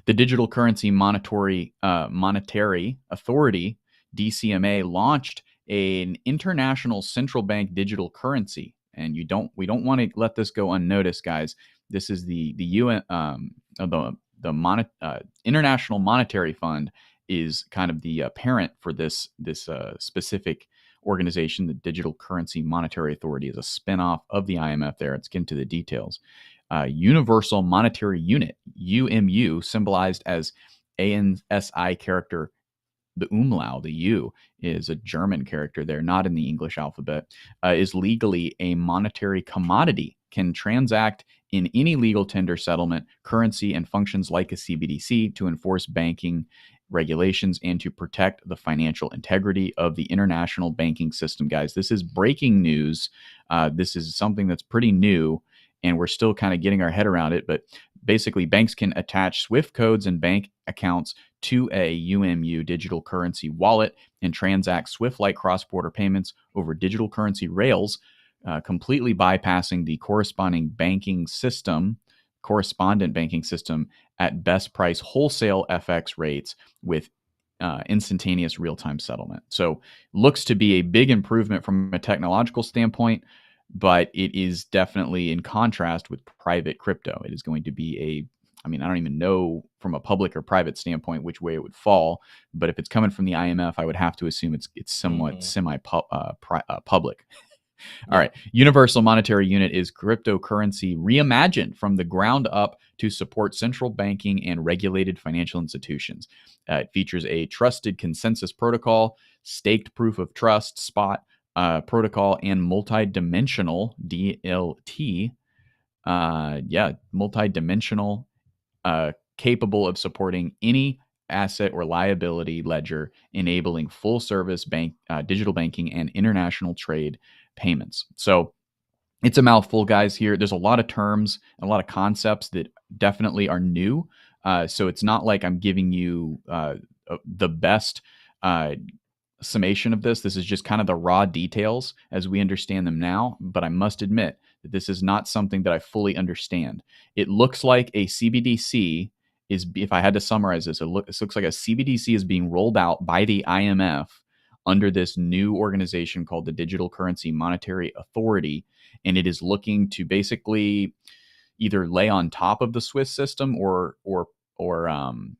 The Digital Currency Monetary Authority, DCMA, launched an international central bank digital currency, and we don't want to let this go unnoticed, guys. This is the UN, International Monetary Fund is kind of the parent for this specific organization. The Digital Currency Monetary Authority is a spinoff of the IMF. There, let's get into the details. Universal Monetary Unit, UMU, symbolized as ANSI character. The umlaut, the U, is a German character there, not in the English alphabet, is legally a monetary commodity, can transact in any legal tender, settlement, currency, and functions like a CBDC to enforce banking regulations and to protect the financial integrity of the international banking system. Guys, this is breaking news. This is something that's pretty new, and we're still kind of getting our head around it, but basically banks can attach SWIFT codes and bank accounts to a UMU digital currency wallet and transact SWIFT-like cross-border payments over digital currency rails, completely bypassing the correspondent banking system at best price wholesale FX rates with instantaneous real-time settlement. So looks to be a big improvement from a technological standpoint, but it is definitely in contrast with private crypto. It is going to be I don't even know from a public or private standpoint which way it would fall, but if it's coming from the IMF, I would have to assume it's somewhat semi-public. All right. Universal Monetary Unit is cryptocurrency reimagined from the ground up to support central banking and regulated financial institutions. It features a trusted consensus protocol, staked proof of trust, spot protocol, and multi-dimensional DLT. Multi-dimensional, capable of supporting any asset or liability ledger, enabling full service digital banking and international trade payments. So it's a mouthful, guys, here. There's a lot of terms, a lot of concepts that definitely are new. So it's not like I'm giving you the best summation of this. This is just kind of the raw details as we understand them now. But I must admit that this is not something that I fully understand. It looks like a CBDC is, if I had to summarize this, it looks like a CBDC is being rolled out by the IMF under this new organization called the Digital Currency Monetary Authority. And it is looking to basically either lay on top of the SWIFT system or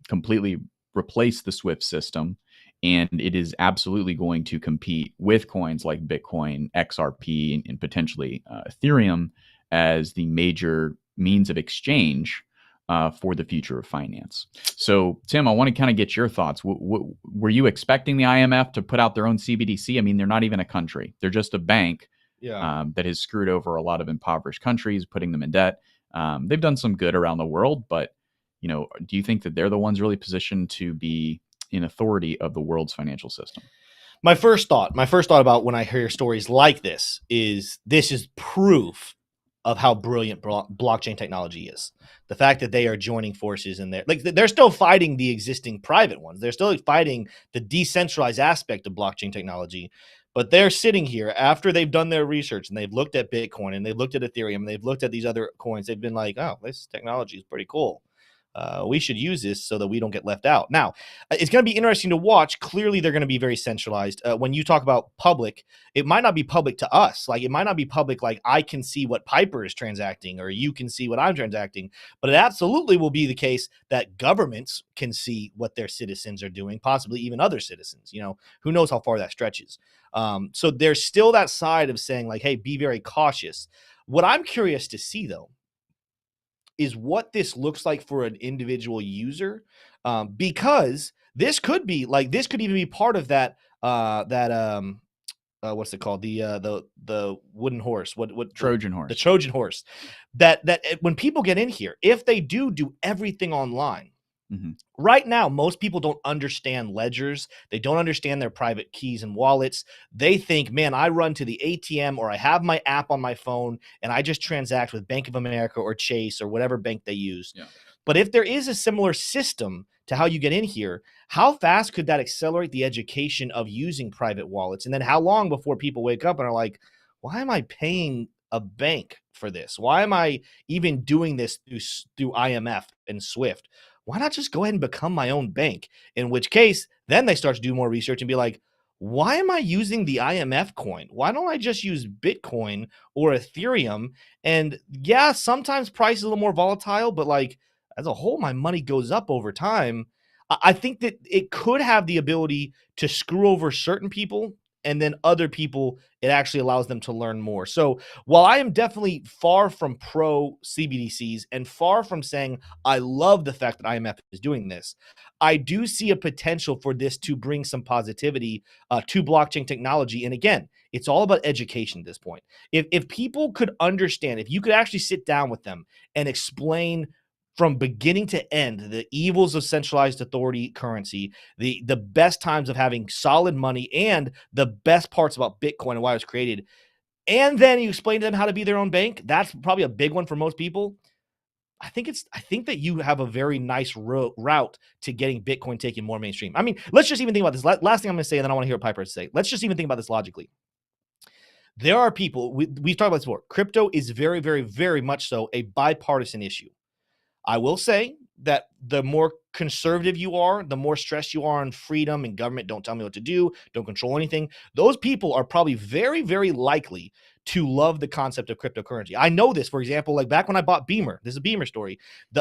completely replace the SWIFT system. And it is absolutely going to compete with coins like Bitcoin, XRP, and potentially Ethereum as the major means of exchange for the future of finance. So, Tim, I want to kind of get your thoughts. Were you expecting the IMF to put out their own CBDC? I mean, they're not even a country. They're just a bank that has screwed over a lot of impoverished countries, putting them in debt. They've done some good around the world, but do you think that they're the ones really positioned to be in authority of the world's financial system? My first thought about when I hear stories like this is proof of how brilliant blockchain technology is. The fact that they are joining forces in there, like they're still fighting the existing private ones. They're still fighting the decentralized aspect of blockchain technology, but they're sitting here after they've done their research and they've looked at Bitcoin and they've looked at Ethereum and they've looked at these other coins. They've been like, oh, this technology is pretty cool. We should use this so that we don't get left out. Now, it's going to be interesting to watch. Clearly, they're going to be very centralized. When you talk about public, it might not be public to us. Like, it might not be public like I can see what Piper is transacting or you can see what I'm transacting. But it absolutely will be the case that governments can see what their citizens are doing, possibly even other citizens. Who knows how far that stretches. So there's still that side of saying like, hey, be very cautious. What I'm curious to see, though, is what this looks like for an individual user, because this could even be part of what's it called? The wooden horse. What Trojan horse. The Trojan horse. That when people get in here, if they do everything online. Mm-hmm. Right now, most people don't understand ledgers. They don't understand their private keys and wallets. They think, man, I run to the ATM or I have my app on my phone and I just transact with Bank of America or Chase or whatever bank they use. Yeah. But if there is a similar system to how you get in here, how fast could that accelerate the education of using private wallets? And then how long before people wake up and are like, why am I paying a bank for this? Why am I even doing this through IMF and SWIFT? Why not just go ahead and become my own bank? In which case, then they start to do more research and be like, why am I using the IMF coin? Why don't I just use Bitcoin or Ethereum? And yeah, sometimes price is a little more volatile, but like as a whole, my money goes up over time. I think that it could have the ability to screw over certain people, and then other people, it actually allows them to learn more. So while I am definitely far from pro CBDCs and far from saying I love the fact that IMF is doing this, I do see a potential for this to bring some positivity to blockchain technology. And again, it's all about education at this point. If people could understand, if you could actually sit down with them and explain from beginning to end the evils of centralized authority currency, the best times of having solid money, and the best parts about Bitcoin and why it was created, and then you explain to them how to be their own bank, that's probably a big one for most people. I think that you have a very nice route to getting Bitcoin taken more mainstream. I mean, let's just even think about this. Last thing I'm going to say, and then I want to hear what Piper has to say. Let's just even think about this logically. There are people, we've talked about this before. Crypto is very, very, very much so a bipartisan issue. I will say that the more conservative you are, the more stressed you are on freedom and government. Don't tell me what to do. Don't control anything. Those people are probably very, very likely to love the concept of cryptocurrency. I know this, for example, like back when I bought Beamer. This is a Beamer story.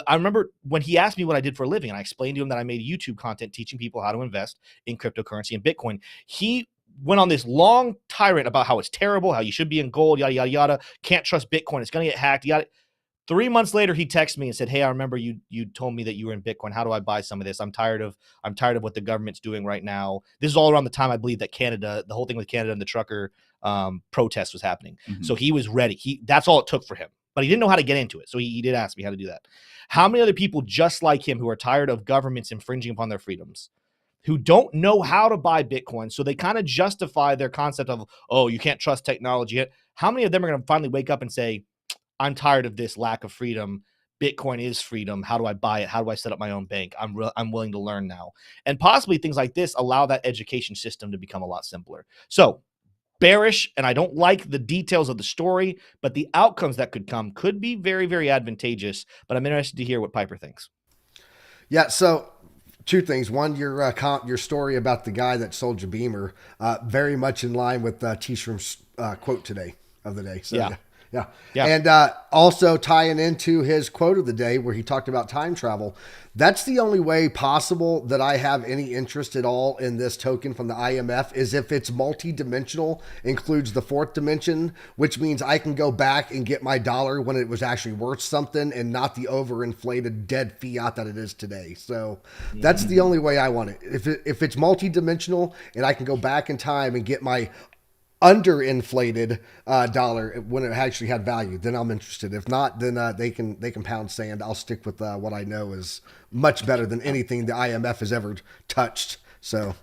I remember when he asked me what I did for a living, and I explained to him that I made YouTube content teaching people how to invest in cryptocurrency and Bitcoin. He went on this long tirade about how it's terrible, how you should be in gold, yada, yada, yada. Can't trust Bitcoin. It's going to get hacked, yada. 3 months later, he texted me and said, "Hey, I remember you told me that you were in Bitcoin. How do I buy some of this? I'm tired of what the government's doing right now." This is all around the time I believe that Canada, the whole thing with Canada and the trucker protest was happening. Mm-hmm. So he was ready. That's all it took for him. But he didn't know how to get into it. So he did ask me how to do that. How many other people just like him who are tired of governments infringing upon their freedoms, who don't know how to buy Bitcoin, so they kind of justify their concept of, oh, you can't trust technology. How many of them are going to finally wake up and say, I'm tired of this lack of freedom. Bitcoin is freedom. How do I buy it? How do I set up my own bank? I'm willing to learn now. And possibly things like this allow that education system to become a lot simpler. So bearish, and I don't like the details of the story, but the outcomes that could come could be very, very advantageous. But I'm interested to hear what Piper thinks. Yeah, so two things. One, your story about the guy that sold you Beamer, very much in line with T-Shroom's quote today of the day. So, yeah. And also tying into his quote of the day where he talked about time travel. That's the only way possible that I have any interest at all in this token from the IMF is if it's multi-dimensional, includes the fourth dimension, which means I can go back and get my dollar when it was actually worth something and not the overinflated dead fiat that it is today. So that's the only way I want it. If it's multi-dimensional and I can go back in time and get my underinflated dollar when it actually had value, then I'm interested. If not, then they can pound sand. I'll stick with what I know is much better than anything the IMF has ever touched. So,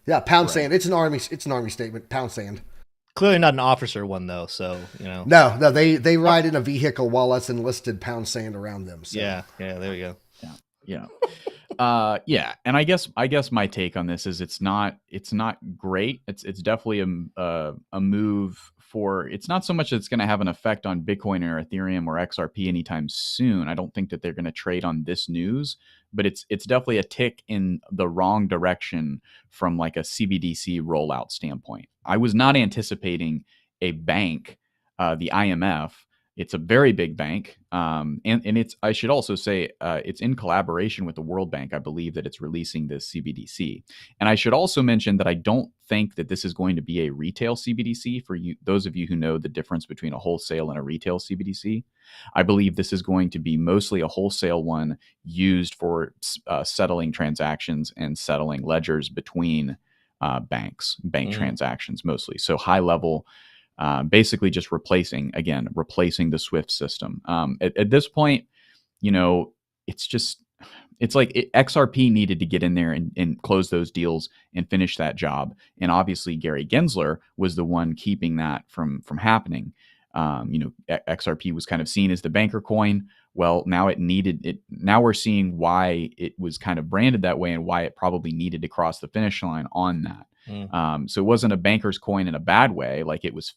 yeah, pound sand. It's an army statement. Pound sand. Clearly not an officer one though. So No, they ride in a vehicle while us enlisted pound sand around them. So. Yeah. There we go. Yeah. Yeah, and I guess my take on this is it's not great. It's definitely a move for. It's not so much that it's going to have an effect on Bitcoin or Ethereum or XRP anytime soon. I don't think that they're going to trade on this news, but it's definitely a tick in the wrong direction from like a CBDC rollout standpoint. I was not anticipating a bank, the IMF, It's a very big bank, and it's. I should also say it's in collaboration with the World Bank. I believe that it's releasing this CBDC, and I should also mention that I don't think that this is going to be a retail CBDC for you. Those of you who know the difference between a wholesale and a retail CBDC, I believe this is going to be mostly a wholesale one used for settling transactions and settling ledgers between bank transactions mostly. So high level. Basically just replacing the Swift system. At this point, it's like XRP needed to get in there and close those deals and finish that job. And obviously Gary Gensler was the one keeping that from happening. XRP was kind of seen as the banker coin. Well, now it needed it. Now we're seeing why it was kind of branded that way and why it probably needed to cross the finish line on that. So it wasn't a banker's coin in a bad way, like it was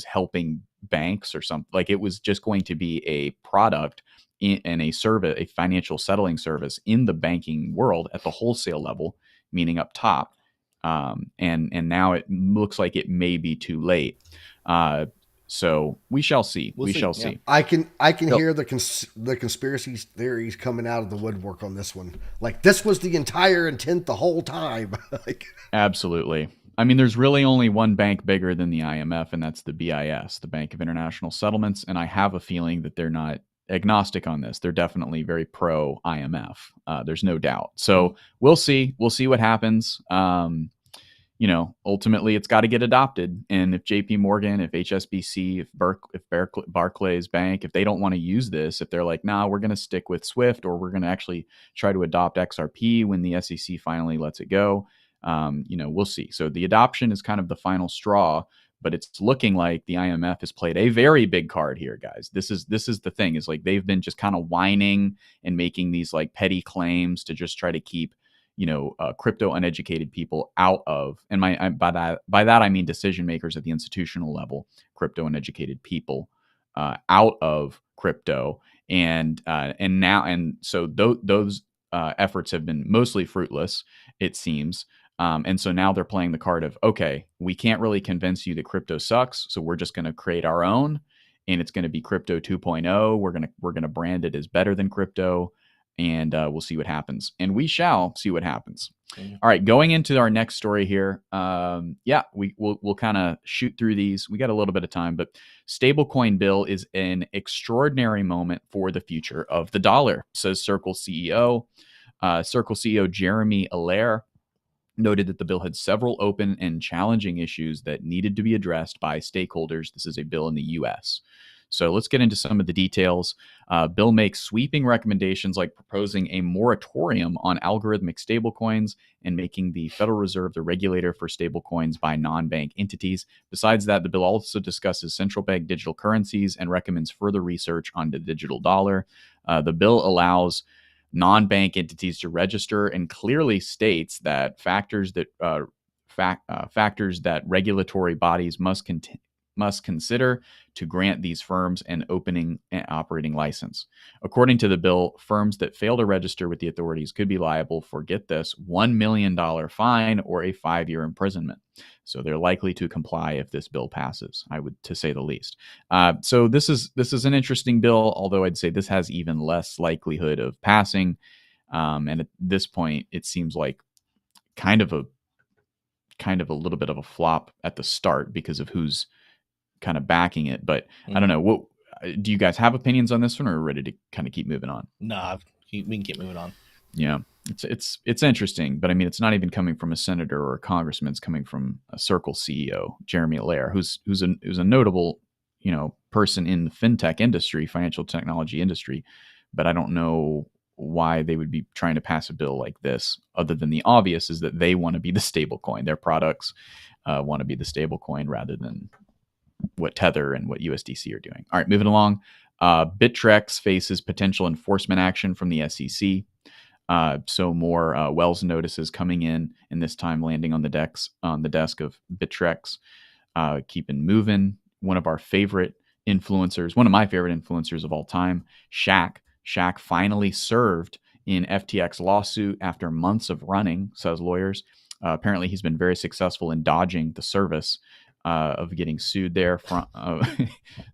helping banks or something. Like it was just going to be a product in a service, a financial settling service in the banking world at the wholesale level, meaning up top. And now it looks like it may be too late. So we shall see. We shall see. I can hear the conspiracy theories coming out of the woodwork on this one. Like this was the entire intent the whole time. Absolutely. I mean, there's really only one bank bigger than the IMF, and that's the BIS, the Bank of International Settlements. And I have a feeling that they're not agnostic on this. They're definitely very pro IMF. There's no doubt. So we'll see. We'll see what happens. Ultimately it's got to get adopted. And if JP Morgan, if HSBC, if Barclays Bank, if they don't want to use this, if they're like, nah, we're going to stick with Swift, or we're going to actually try to adopt XRP when the SEC finally lets it go, we'll see. So the adoption is kind of the final straw, but it's looking like the IMF has played a very big card here, guys. This is the thing, is like they've been just kind of whining and making these like petty claims to just try to keep crypto uneducated people out of, and by that I mean decision makers at the institutional level, crypto uneducated people out of crypto, and so those efforts have been mostly fruitless, it seems. And so now they're playing the card of, okay, we can't really convince you that crypto sucks, so we're just going to create our own, and it's going to be crypto 2.0. We're going to brand it as better than crypto. And we'll see what happens. And we shall see what happens. All right, going into our next story here. We'll kind of shoot through these. We got a little bit of time, but stablecoin bill is an extraordinary moment for the future of the dollar, says Circle CEO. Circle CEO Jeremy Allaire noted that the bill had several open and challenging issues that needed to be addressed by stakeholders. This is a bill in the U.S. So let's get into some of the details. Bill makes sweeping recommendations like proposing a moratorium on algorithmic stablecoins and making the Federal Reserve the regulator for stablecoins by non-bank entities. Besides that, the bill also discusses central bank digital currencies and recommends further research on the digital dollar. The bill allows non-bank entities to register and clearly states that factors that regulatory bodies must consider to grant these firms an opening and operating license. According to the bill, firms that fail to register with the authorities could be liable for, get this, $1 million fine or a 5-year imprisonment. So they're likely to comply if this bill passes, to say the least. So this is an interesting bill, although I'd say this has even less likelihood of passing. And at this point, it seems like kind of a little bit of a flop at the start because of who's kind of backing it. But I don't know, what do you guys have opinions on this one, or are we ready to kind of keep moving on? Nah, we can keep moving on. Yeah, it's interesting, but I mean, it's not even coming from a senator or a congressman. It's coming from a Circle CEO, Jeremy Allaire, who's a notable person in the fintech industry, financial technology industry. But I don't know why they would be trying to pass a bill like this, other than the obvious is that they want to be the stable coin. Their products want to be the stable coin rather than what Tether and what USDC are doing. All right, moving along. Bittrex faces potential enforcement action from the SEC. So more Wells notices coming in, and this time landing on the desk of Bittrex. Keeping moving. One of my favorite influencers of all time, Shaq. Shaq finally served in FTX lawsuit after months of running, says lawyers. Apparently, he's been very successful in dodging the service. of getting sued there.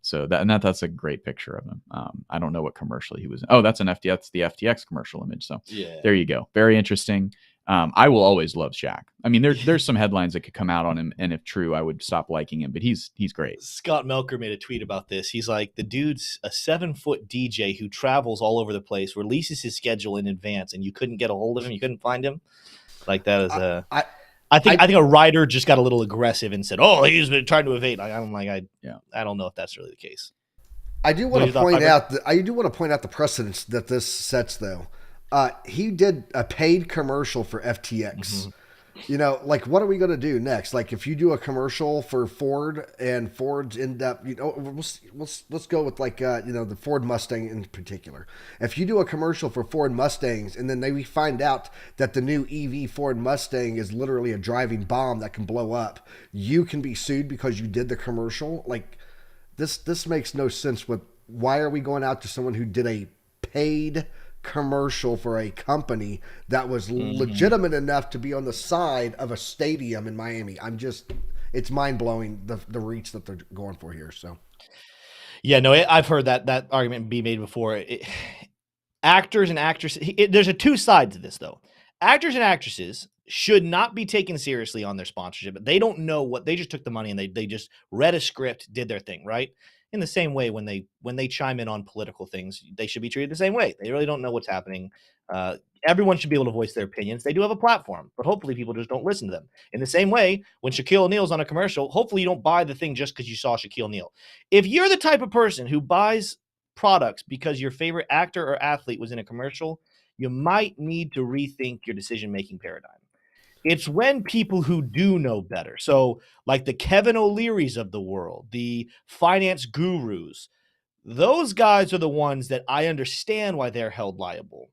So that's a great picture of him. I don't know what commercial he was in. Oh, that's an FTX. That's the FTX commercial image. So there you go. Very interesting. I will always love Shaq. I mean, there's some headlines that could come out on him, and if true, I would stop liking him. But he's great. Scott Melker made a tweet about this. He's like, the dude's a 7-foot DJ who travels all over the place, releases his schedule in advance, and you couldn't get a hold of him. You couldn't find him. Like that is a. I think a writer just got a little aggressive and said, "Oh, he's been trying to evade." I don't know if that's really the case. I do want to point out the precedence that this sets, though. He did a paid commercial for FTX. Mm-hmm. You know, like, what are we going to do next? Like, if you do a commercial for Ford and Ford's end up, you know, let's go with like, the Ford Mustang in particular. If you do a commercial for Ford Mustangs and then we find out that the new EV Ford Mustang is literally a driving bomb that can blow up, you can be sued because you did the commercial. Like, this makes no sense. Why are we going out to someone who did a paid commercial for a company that was legitimate enough to be on the side of a stadium in Miami? It's mind-blowing the reach that they're going for here. So I've heard that argument be made before. Actors and actresses, there's a two sides to this, though. Actors and actresses should not be taken seriously on their sponsorship. They don't know what they just took the money and they just read a script, did their thing, right? In the same way, when they chime in on political things, they should be treated the same way. They really don't know what's happening. Everyone should be able to voice their opinions. They do have a platform, but hopefully people just don't listen to them. In the same way, when Shaquille O'Neal's on a commercial, hopefully you don't buy the thing just because you saw Shaquille O'Neal. If you're the type of person who buys products because your favorite actor or athlete was in a commercial, you might need to rethink your decision-making paradigm. It's when people who do know better, so like the Kevin O'Learys of the world, the finance gurus, those guys are the ones that I understand why they're held liable.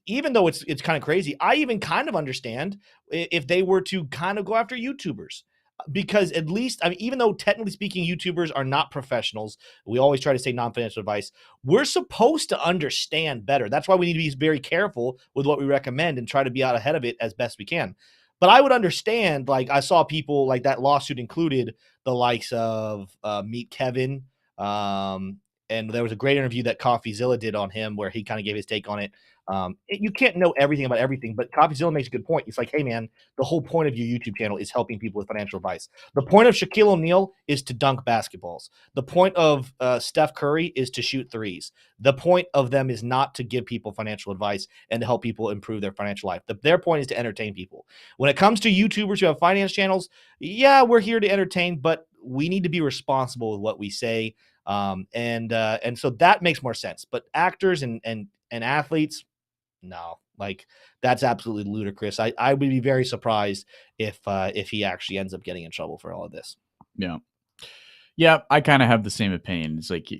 Even though it's kind of crazy, I even kind of understand if they were to kind of go after YouTubers. Because at least, I mean, even though technically speaking, YouTubers are not professionals, we always try to say non-financial advice. We're supposed to understand better. That's why we need to be very careful with what we recommend and try to be out ahead of it as best we can. But I would understand, like, I saw people like that lawsuit included the likes of Meet Kevin. And there was a great interview that CoffeeZilla did on him where he kind of gave his take on it. You can't know everything about everything, but CoffeeZilla makes a good point. It's like, hey, man, the whole point of your YouTube channel is helping people with financial advice. The point of Shaquille O'Neal is to dunk basketballs. The point of Steph Curry is to shoot threes. The point of them is not to give people financial advice and to help people improve their financial life. Their point is to entertain people. When it comes to YouTubers who have finance channels, yeah, we're here to entertain, but we need to be responsible with what we say. And so that makes more sense. But actors and athletes, no, like that's absolutely ludicrous. I would be very surprised if he actually ends up getting in trouble for all of this. Yeah, I kind of have the same opinion. It's like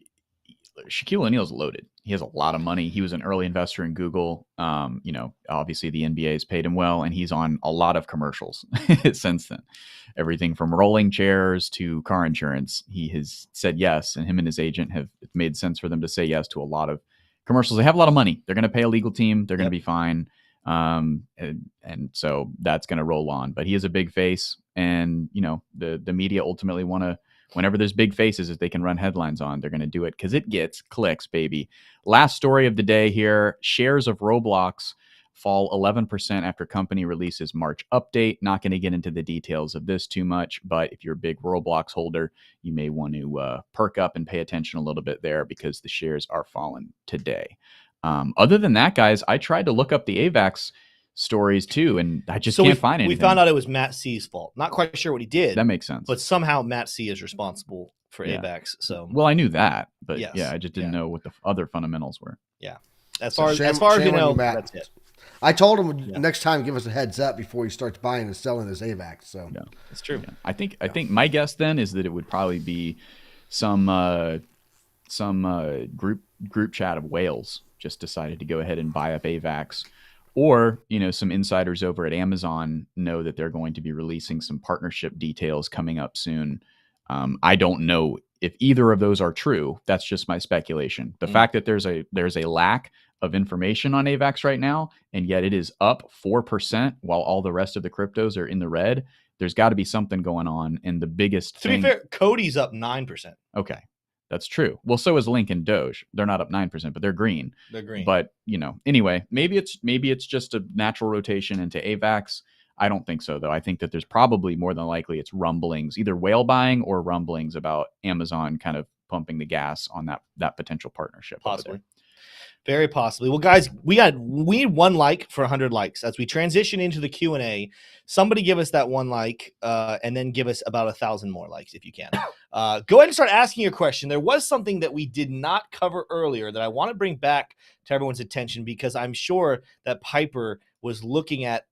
Shaquille O'Neal's loaded. He has a lot of money. He was an early investor in Google. Obviously the NBA has paid him well, and he's on a lot of commercials since then. Everything from rolling chairs to car insurance. He has said yes, and him and his agent have made sense for them to say yes to a lot of commercials. They have a lot of money. They're going to pay a legal team. They're going to be fine. And so that's going to roll on. But he is a big face, and the media ultimately want to. Whenever there's big faces that they can run headlines on, they're going to do it because it gets clicks, baby. Last story of the day here. Shares of Roblox fall 11% after company releases March update. Not going to get into the details of this too much, but if you're a big Roblox holder, you may want to perk up and pay attention a little bit there because the shares are falling today. Other than that, guys, I tried to look up the AVAX stories too, and I just can't find anything. We found out it was Matt C's fault. Not quite sure what he did. That makes sense. But somehow Matt C is responsible for AVAX. So well, I knew that, but I just didn't know what the other fundamentals were. Yeah. As far as you know, that's it. I told him next time give us a heads up before he starts buying and selling his AVAX. So that's true. Yeah. I think my guess then is that it would probably be some group chat of whales just decided to go ahead and buy up AVAX. Or, some insiders over at Amazon know that they're going to be releasing some partnership details coming up soon. I don't know if either of those are true. That's just my speculation. The fact that there's a lack of information on AVAX right now, and yet it is up 4% while all the rest of the cryptos are in the red, there's got to be something going on. And the biggest To thing, be fair, Cody's up 9%. okay, that's true. Well, so is Link and Doge. They're not up 9%, but they're green. They're green. But anyway, maybe it's just a natural rotation into AVAX. I don't think so, though. I think that there's probably more than likely it's rumblings, either whale buying or rumblings about Amazon kind of pumping the gas on that potential partnership. Possibly. Very possibly. Well, guys, we need 1 like for 100 likes. As we transition into the Q&A, somebody give us that 1 like and then give us about 1,000 more likes if you can. Go ahead and start asking your question. There was something that we did not cover earlier that I want to bring back to everyone's attention, because I'm sure that Piper was looking at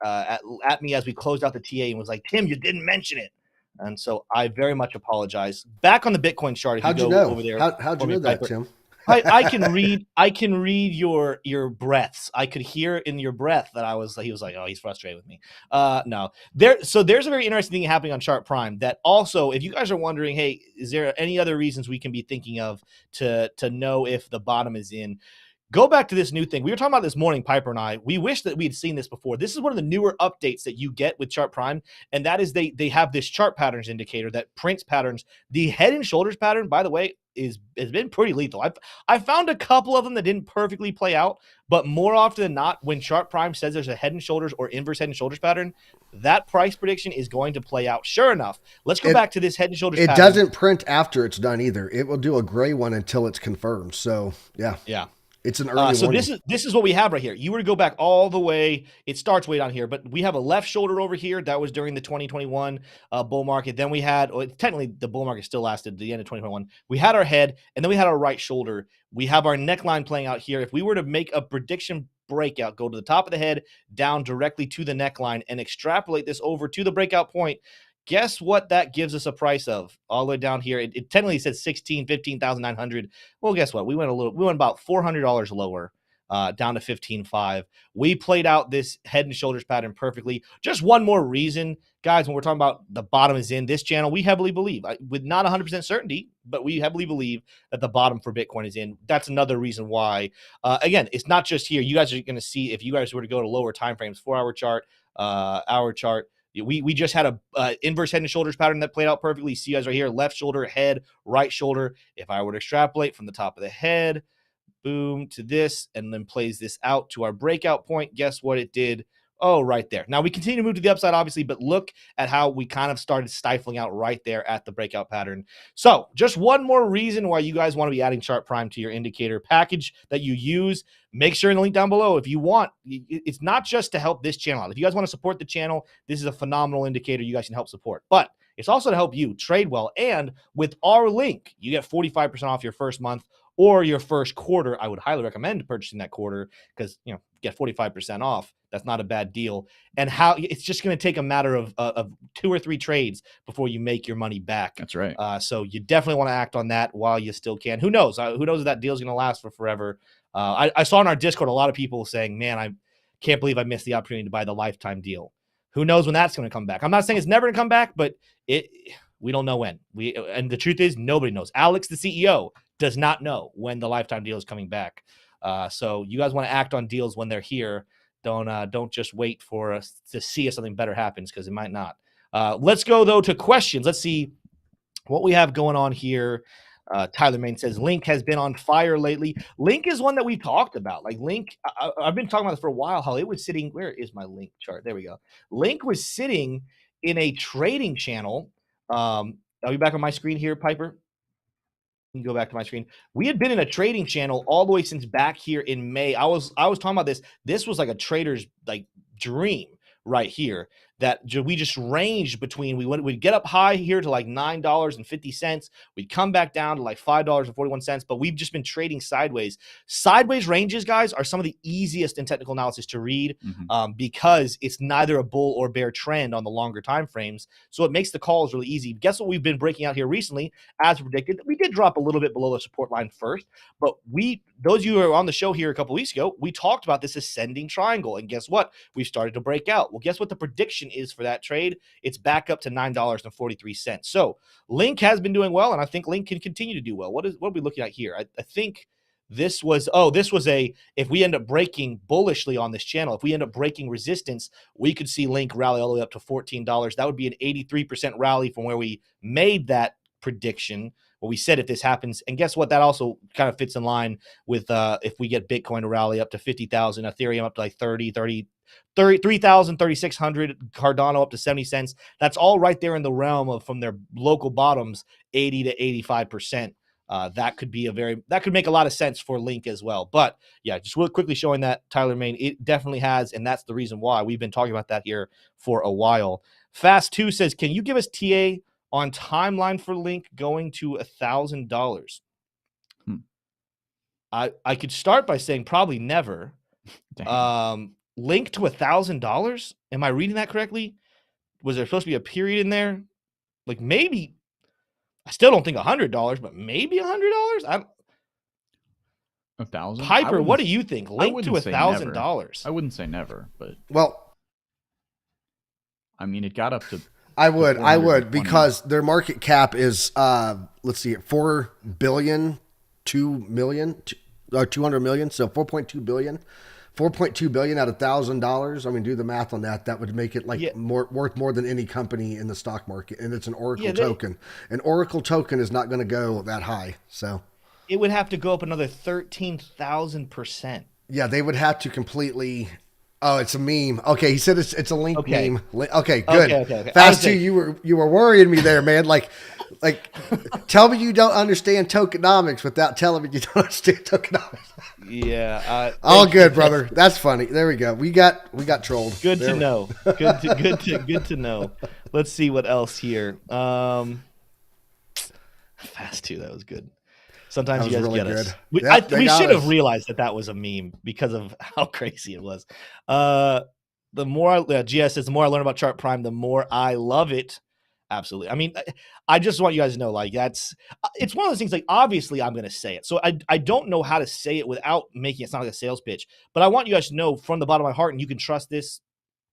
me as we closed out the TA and was like, Tim, you didn't mention it. And so I very much apologize. Back on the Bitcoin chart, if How'd you you go know? over there. How'd you know that, Piper. Tim? I can read your breaths. I could hear in your breath that he was like, oh, he's frustrated with me. No, there's a very interesting thing happening on Chart Prime that also, if you guys are wondering, hey, is there any other reasons we can be thinking of to know if the bottom is in? Go back to this new thing. We were talking about this morning, Piper and I. We wish that we had seen this before. This is one of the newer updates that you get with Chart Prime, and that is they have this chart patterns indicator that prints patterns. The head and shoulders pattern, by the way, has been pretty lethal. I found a couple of them that didn't perfectly play out, but more often than not, when Chart Prime says there's a head and shoulders or inverse head and shoulders pattern, that price prediction is going to play out. Sure enough, let's go back to this head and shoulders pattern. It doesn't print after it's done either. It will do a gray one until it's confirmed. So, yeah. Yeah. It's an early so warning. this is what we have right here. You were to go back all the way. It starts way down here, but we have a left shoulder over here. That was during the 2021 bull market. Then we had, technically the bull market still lasted to the end of 2021. We had our head, and then we had our right shoulder. We have our neckline playing out here. If we were to make a prediction breakout, go to the top of the head, down directly to the neckline, and extrapolate this over to the breakout point, guess what that gives us a price of all the way down here? It technically says 15,900. Well, guess what? We went about $400 lower, down to 15.5. We played out this head and shoulders pattern perfectly. Just one more reason, guys, when we're talking about the bottom is in this channel, we heavily believe, with not 100% certainty, but we heavily believe that the bottom for Bitcoin is in. That's another reason why. Again, it's not just here. You guys are going to see, if you guys were to go to lower time frames, 4-hour chart, hour chart, we just had a inverse head and shoulders pattern that played out perfectly. See you guys right here, left shoulder, head, right shoulder. If I were to extrapolate from the top of the head, boom, to this, and then plays this out to our breakout point, guess what it did? Oh, right there. Now we continue to move to the upside, obviously, but look at how we kind of started stifling out right there at the breakout pattern. So just one more reason why you guys want to be adding Chart Prime to your indicator package that you use. Make sure in the link down below, if you want, it's not just to help this channel out. If you guys want to support the channel, this is a phenomenal indicator you guys can help support. But it's also to help you trade well. And with our link, you get 45% off your first month or your first quarter. I would highly recommend purchasing that quarter because, get 45% off. That's not a bad deal. And how it's just going to take a matter of 2 or 3 trades before you make your money back. That's right. So you definitely want to act on that while you still can. Who knows? Who knows if that deal is going to last for forever? I saw in our Discord a lot of people saying, man, I can't believe I missed the opportunity to buy the lifetime deal. Who knows when that's going to come back? I'm not saying it's never going to come back, but we don't know when. And the truth is, nobody knows. Alex, the CEO, does not know when the lifetime deal is coming back. So you guys want to act on deals when they're here. Don't just wait for us to see if something better happens, because it might not. Let's go though to questions. Let's see what we have going on here. Tyler Main says Link has been on fire lately. Link is one that we talked about. Like Link, I've been talking about this for a while. How it was sitting. Where is my Link chart? There we go. Link was sitting in a trading channel. Are we back on my screen here, Piper? You can go back to my screen. We had been in a trading channel all the way since back here in May. I was talking about this. This was like a trader's dream right here, that we just ranged between, we'd get up high here to like $9.50. We'd come back down to like $5.41, but we've just been trading sideways. Sideways ranges, guys, are some of the easiest in technical analysis to read, because it's neither a bull or bear trend on the longer time frames. So it makes the calls really easy. Guess what we've been breaking out here recently? As predicted, we did drop a little bit below the support line first, but those of you who were on the show here a couple weeks ago, we talked about this ascending triangle, and guess what? We've started to break out. Well, guess what the prediction is for that trade? It's back up to $9.43. So Link has been doing well, and I think Link can continue to do well. What are we looking at here? I think This was if we end up breaking bullishly on this channel, if we end up breaking resistance, we could see Link rally all the way up to $14. That would be an 83% rally from where we made that prediction. What we said if this happens, and guess what? That also kind of fits in line with if we get Bitcoin to rally up to 50,000, Ethereum up to like 3,000, 3,600, Cardano up to 70 cents. That's all right there in the realm of from their local bottoms, 80 to 85%. That could make a lot of sense for Link as well. But yeah, just real quickly showing that Tyler Main, it definitely has, and that's the reason why we've been talking about that here for a while. Fast2 says, can you give us TA on timeline for Link going to $1,000? I could start by saying probably never. Link to $1,000? Am I reading that correctly? Was there supposed to be a period in there? Like maybe. I still don't think $100, but maybe $100. $1,000. Piper, what do you think? Link to $1,000. I wouldn't say never, but I mean, it got up to. I would because their market cap is let's see, 4 billion, 2 million, or 200 million, so 4.2 billion. 4.2 billion at $1,000. I mean, do the math on that. That would make it worth more than any company in the stock market. And it's an Oracle token. An Oracle token is not going to go that high. So it would have to go up another 13,000%. Yeah, they would have to completely. Oh, it's a meme. Okay, he said it's a Link meme. Okay, good. Okay. Fast2, you were worrying me there, man. Like, tell me you don't understand tokenomics without telling me you don't understand tokenomics. Yeah. All good, brother. That's funny. There we go. We got trolled. Good to know. Good to know. Let's see what else here. Fast2, that was good. Sometimes you guys really get us. We should have realized that was a meme because of how crazy it was. The more GS says, the more I learn about Chart Prime, the more I love it. Absolutely. I mean, I just want you guys to know, like, it's one of those things, like, obviously I'm going to say it. So I don't know how to say it without making it sound like a sales pitch, but I want you guys to know from the bottom of my heart, and you can trust this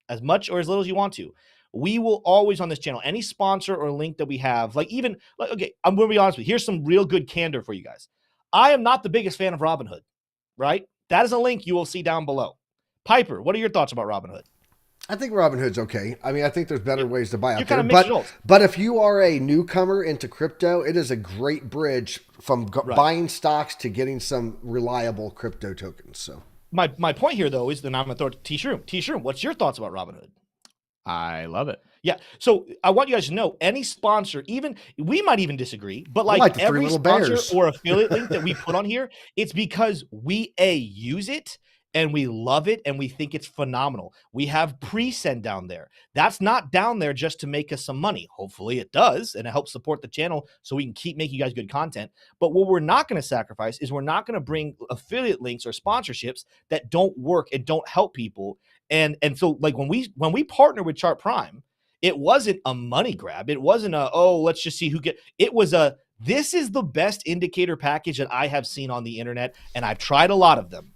as much or as little as you want to. We will always on this channel, any sponsor or link that we have, okay, I'm going to be honest with you. Here's some real good candor for you guys. I am not the biggest fan of Robinhood, right? That is a link you will see down below. Piper, what are your thoughts about Robinhood? I think Robinhood's okay. I mean, I think there's better ways to buy out there. But if you are a newcomer into crypto, it is a great bridge from buying stocks to getting some reliable crypto tokens. So my point here, though, is that I'm going to throw it to T-Shroom. T-Shroom, what's your thoughts about Robinhood? I love it. Yeah. So I want you guys to know, any sponsor, we might even disagree, but like every sponsor or affiliate link that we put on here, it's because we use it and we love it and we think it's phenomenal. We have pre-send down there. That's not down there just to make us some money. Hopefully it does, and it helps support the channel so we can keep making you guys good content. But what we're not going to sacrifice is we're not going to bring affiliate links or sponsorships that don't work and don't help people. And so, like, when we partner with Chart Prime, it wasn't a money grab. It wasn't let's just see who it was this is the best indicator package that I have seen on the internet, and I've tried a lot of them.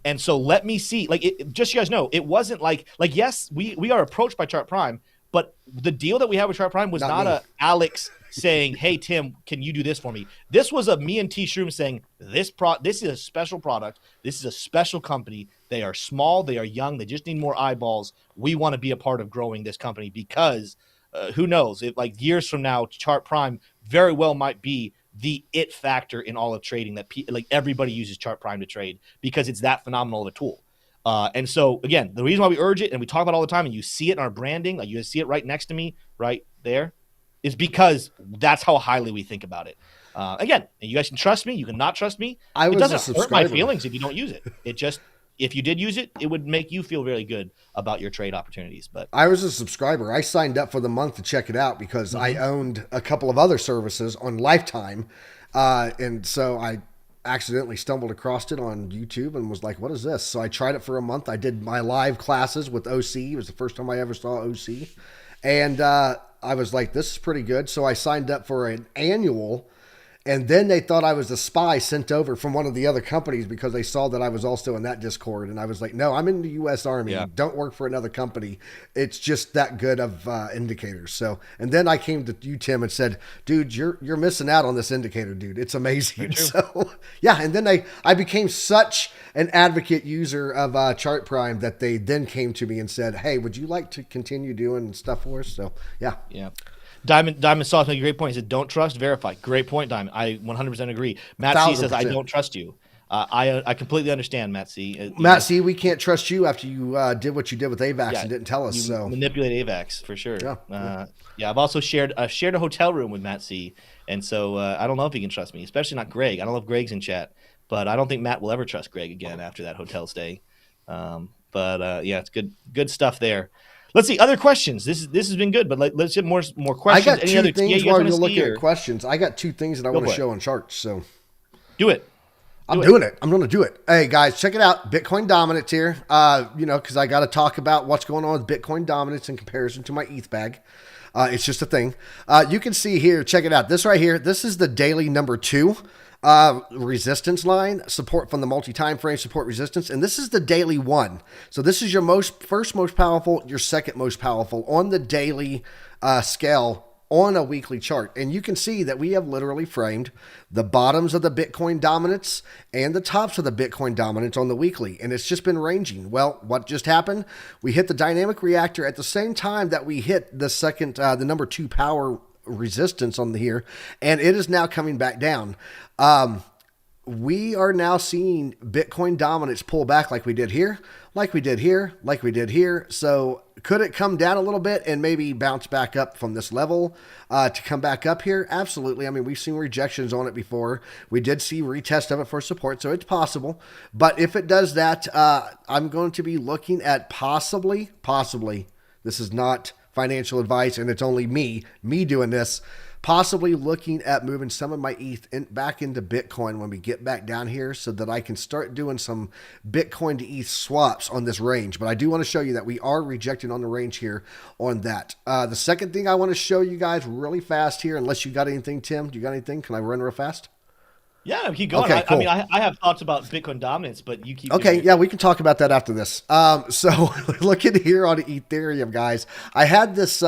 And so let me see, just so you guys know, it wasn't like yes, we are approached by Chart Prime, but the deal that we have with Chart Prime was not a Alex saying, hey, Tim, can you do this for me? This was me and T Shroom saying, this is a special product. This is a special company. They are small. They are young. They just need more eyeballs. We want to be a part of growing this company because who knows, if like years from now, Chart Prime very well might be the it factor in all of trading, that everybody uses Chart Prime to trade because it's that phenomenal of a tool. And so again, the reason why we urge it and we talk about it all the time, and you see it in our branding, like you see it right next to me, right there, is because that's how highly we think about it. Again, you guys can trust me. You can not trust me. It doesn't hurt my feelings if you don't use it. It just, if you did use it, it would make you feel really good about your trade opportunities. But I was a subscriber. I signed up for the month to check it out because I owned a couple of other services on Lifetime. And so I accidentally stumbled across it on YouTube and was like, what is this? So I tried it for a month. I did my live classes with OC. It was the first time I ever saw OC. And I was like, this is pretty good. So I signed up for an annual, And then they thought I was a spy sent over from one of the other companies because they saw that I was also in that Discord. And I was like, no, I'm in the U.S. Army. Yeah. Don't work for another company. It's just that good of indicators. So, and then I came to you, Tim, and said, dude, you're missing out on this indicator, dude. It's amazing. So, yeah. And then I became such an advocate user of Chart Prime that they then came to me and said, hey, would you like to continue doing stuff for us? So, yeah. Yeah. Diamond Sauce made a great point. He said, don't trust, verify. Great point, Diamond. I 100% agree. Matt C says, 1000%. I don't trust you. I completely understand, Matt C. Matt C, we can't trust you after you did what you did with AVAX and didn't tell us. You So manipulate AVAX for sure. Yeah. I've also shared a hotel room with Matt C. And so I don't know if he can trust me, especially not Greg. I don't know if Greg's in chat, but I don't think Matt will ever trust Greg again after that hotel stay. It's good stuff there. Let's see other questions. This has been good, but let's get more questions. I got Any two other things while you're looking at questions. I got two things that I want to show on charts. So do it. I'm doing it. I'm going to do it. Hey guys, check it out. Bitcoin dominance here. Because I got to talk about what's going on with Bitcoin dominance in comparison to my ETH bag. It's just a thing. You can see here. Check it out. This right here. This is the daily number 2. Resistance line, support from the multi-time frame, support resistance, and this is the daily 1. So this is your first most powerful, your second most powerful on the daily scale on a weekly chart. And you can see that we have literally framed the bottoms of the Bitcoin dominance and the tops of the Bitcoin dominance on the weekly, and it's just been ranging. Well, what just happened? We hit the dynamic reactor at the same time that we hit the the number 2 power resistance on here, and it is now coming back down. We are now seeing Bitcoin dominance pull back like we did here, like we did here, like we did here. So could it come down a little bit and maybe bounce back up from this level to come back up here? Absolutely. I mean, we've seen rejections on it before. We did see retest of it for support, so it's possible. But if it does that, I'm going to be looking at possibly, this is not financial advice, and it's only me doing this, possibly looking at moving some of my ETH back into Bitcoin when we get back down here so that I can start doing some Bitcoin to ETH swaps on this range. But I do want to show you that we are rejecting on the range here on that. The second thing I want to show you guys really fast here, unless you got anything, Tim, do you got anything? Can I run real fast? Yeah, keep going. Okay, cool. I have thoughts about Bitcoin dominance, but you keep. Okay, yeah, we can talk about that after this. So look at here on Ethereum, guys. I had this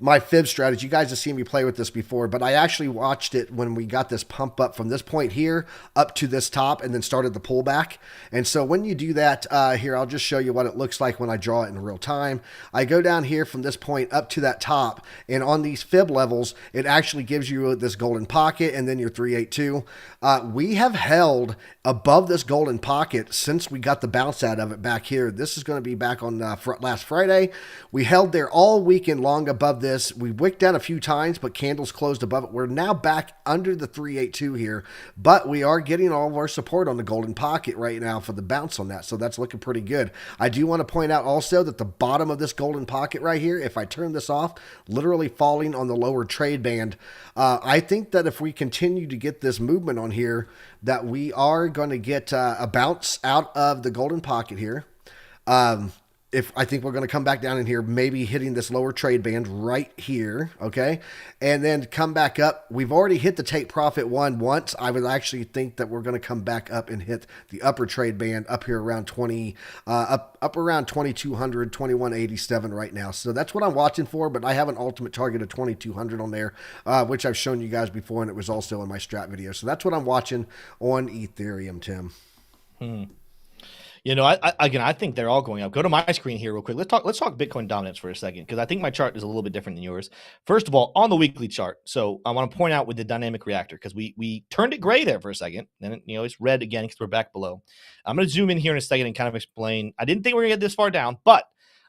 my fib strategy. You guys have seen me play with this before, but I actually watched it when we got this pump up from this point here up to this top and then started the pullback. And so when you do that here, I'll just show you what it looks like when I draw it in real time. I go down here from this point up to that top, and on these fib levels, it actually gives you this golden pocket and then your 382. We have held above this golden pocket since we got the bounce out of it back here. This is going to be back on last Friday. We held there all weekend long above this. We wicked down a few times, but candles closed above it. We're now back under the 382 here, but we are getting all of our support on the golden pocket right now for the bounce on that. So that's looking pretty good. I do want to point out also that the bottom of this golden pocket right here, if I turn this off, literally falling on the lower trade band. I think that if we continue to get this movement on here, that we are going to get a bounce out of the golden pocket here. If I think we're going to come back down in here, maybe hitting this lower trade band right here, okay? And then come back up. We've already hit the take profit one once. I would actually think that we're going to come back up and hit the upper trade band up here around 20, up around 2200, 2187 right now. So that's what I'm watching for, but I have an ultimate target of 2200 on there, which I've shown you guys before, and it was also in my strat video. So that's what I'm watching on Ethereum, Tim. You know, I think they're all going up. Go to my screen here real quick. Let's talk Bitcoin dominance for a second, because I think my chart is a little bit different than yours. First of all, on the weekly chart, so I want to point out with the dynamic reactor, because we turned it gray there for a second, then it's red again because we're back below. I'm going to zoom in here in a second and kind of explain. I didn't think we were going to get this far down, but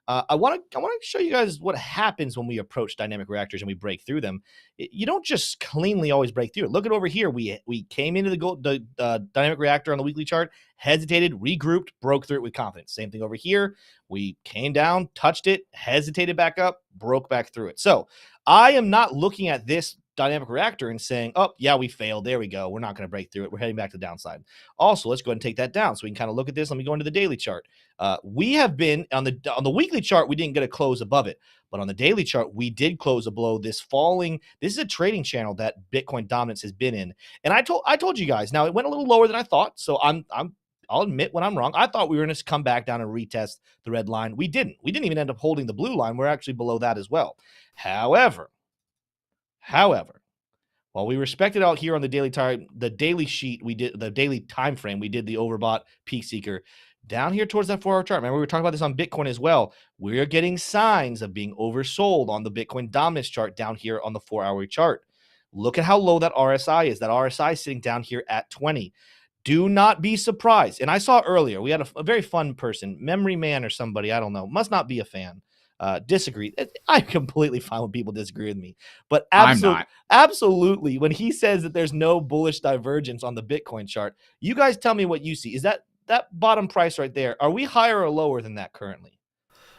I want to show you guys what happens when we approach dynamic reactors and we break through them. You don't just cleanly always break through it. Look at over here. We came into the dynamic reactor on the weekly chart, hesitated, regrouped, broke through it with confidence. Same thing over here. We came down, touched it, hesitated back up, broke back through it. So I am not looking at this dynamic reactor and saying, oh, yeah, we failed. There we go. We're not going to break through it. We're heading back to the downside. Also, let's go ahead and take that down so we can kind of look at this. Let me go into the daily chart. We have been on the weekly chart. We didn't get a close above it. But on the daily chart, we did close below this falling. This is a trading channel that Bitcoin dominance has been in. And I told you guys, now it went a little lower than I thought. So I'll admit when I'm wrong. I thought we were going to come back down and retest the red line. We didn't. We didn't even end up holding the blue line. We're actually below that as well. However, while we respected out here on the daily sheet, we did the daily time frame. We did the overbought peak seeker down here towards that 4-hour chart. Remember, we were talking about this on Bitcoin as well. We're getting signs of being oversold on the Bitcoin dominance chart down here on the 4-hour chart. Look at how low that RSI is. That RSI is sitting down here at 20. Do not be surprised. And I saw earlier, we had a very fun person, Memory Man or somebody, I don't know, must not be a fan. Disagree. I'm completely fine when people disagree with me. But absolutely, when he says that there's no bullish divergence on the Bitcoin chart, you guys tell me what you see. Is that bottom price right there? Are we higher or lower than that currently?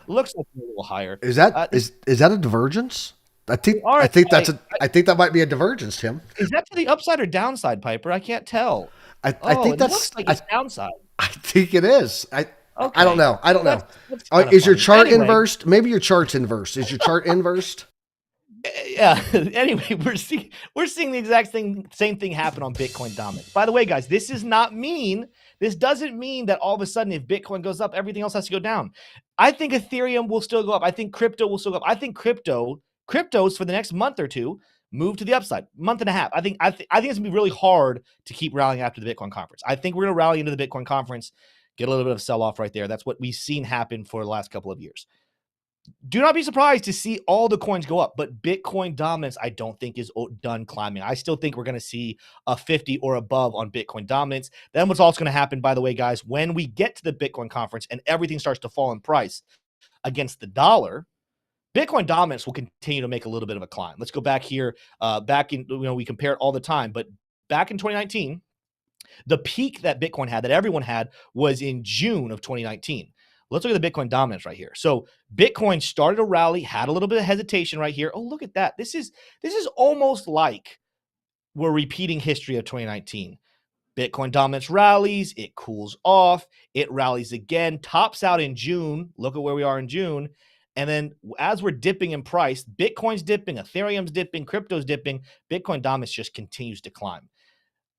Looks like we're a little higher. Is that is that a divergence? I think that might be a divergence, Tim. Is that to the upside or downside, Piper? I can't tell. I think that's looks like it's downside. I think it is. I don't know. That's is your chart anyway, inversed? Maybe your chart's inversed. Is your chart inversed? Yeah. Anyway, we're seeing the exact same thing happen on Bitcoin dominance. By the way, guys, this doesn't mean that all of a sudden if Bitcoin goes up, everything else has to go down. I think Ethereum will still go up. I think crypto will still go up. I think cryptos for the next month or two move to the upside, month and a half. I think it's gonna be really hard to keep rallying after the Bitcoin conference. I think we're gonna rally into the Bitcoin conference, get a little bit of sell off right there. That's what we've seen happen for the last couple of years. Do not be surprised to see all the coins go up, but Bitcoin dominance, I don't think is done climbing. I still think we're going to see a 50 or above on Bitcoin dominance. Then what's also going to happen, by the way, guys, when we get to the Bitcoin conference and everything starts to fall in price against the dollar, Bitcoin dominance will continue to make a little bit of a climb. Let's go back here. We compare it all the time, but back in 2019, the peak that Bitcoin had, that everyone had, was in June of 2019. Let's look at the Bitcoin dominance right here. So Bitcoin started a rally, had a little bit of hesitation right here. Oh, look at that. This is almost like we're repeating history of 2019. Bitcoin dominance rallies, it cools off, it rallies again, tops out in June. Look at where we are in June. And then as we're dipping in price, Bitcoin's dipping, Ethereum's dipping, crypto's dipping, Bitcoin dominance just continues to climb.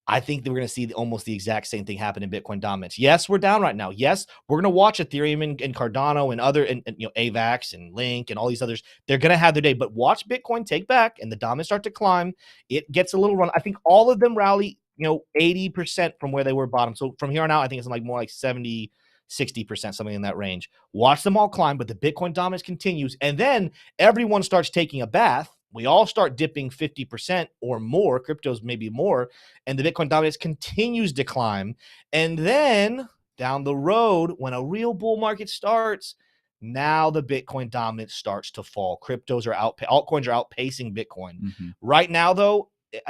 I think that we're going to see almost the exact same thing happen in Bitcoin dominance. Yes, we're down right now. Yes, we're going to watch Ethereum and Cardano and other, and AVAX and Link and all these others. They're going to have their day, but watch Bitcoin take back and the dominance start to climb. It gets a little run. I think all of them rally, 80% from where they were bottom. So from here on out, I think it's more like 70, 60%, something in that range. Watch them all climb, but the Bitcoin dominance continues. And then everyone starts taking a bath. We all start dipping 50% or more, cryptos maybe more, and the Bitcoin dominance continues to climb. And then down the road, when a real bull market starts, now the Bitcoin dominance starts to fall. Altcoins are outpacing Bitcoin. Mm-hmm. Right now, though,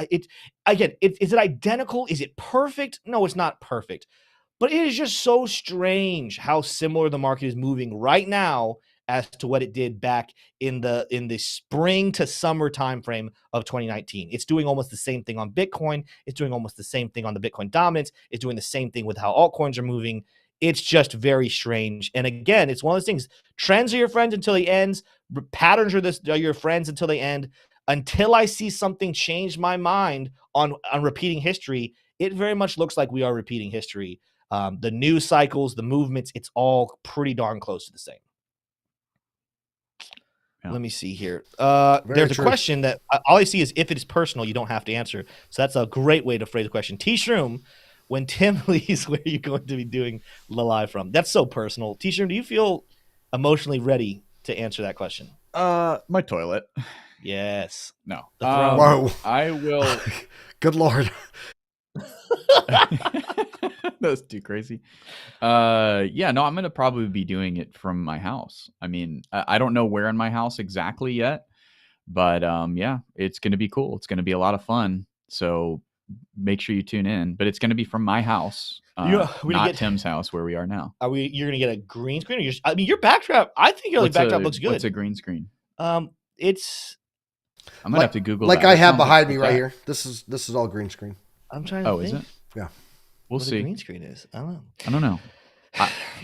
is it identical? Is it perfect? No, it's not perfect. But it is just so strange how similar the market is moving right now as to what it did back in the spring to summer timeframe of 2019. It's doing almost the same thing on Bitcoin. It's doing almost the same thing on the Bitcoin dominance. It's doing the same thing with how altcoins are moving. It's just very strange. And again, it's one of those things. Trends are your friends until they end. Patterns are your friends until they end. Until I see something change my mind on repeating history, it very much looks like we are repeating history. The news cycles, the movements, it's all pretty darn close to the same. Yeah. Let me see here. There's a question that all I see is if it is personal, you don't have to answer. So that's a great way to phrase the question. T-Shroom, when Tim leaves, where are you going to be doing the live from? That's so personal. T-Shroom, do you feel emotionally ready to answer that question? My toilet. Yes. No. Whoa. I will. Good Lord. That's too crazy. I'm gonna probably be doing it from my house. I mean, I don't know where in my house exactly yet, but it's gonna be cool. It's gonna be a lot of fun. So make sure you tune in. But it's gonna be from my house, not Tim's house where we are now. You're gonna get a green screen, or your backdrop? I think your backdrop looks good. What's a green screen? It's I'm gonna have to Google like that. I That have sounds behind me like right that. here. This is all green screen. I'm trying to Oh, think is it? Yeah. We'll what a see. green screen is. I don't know. I don't know.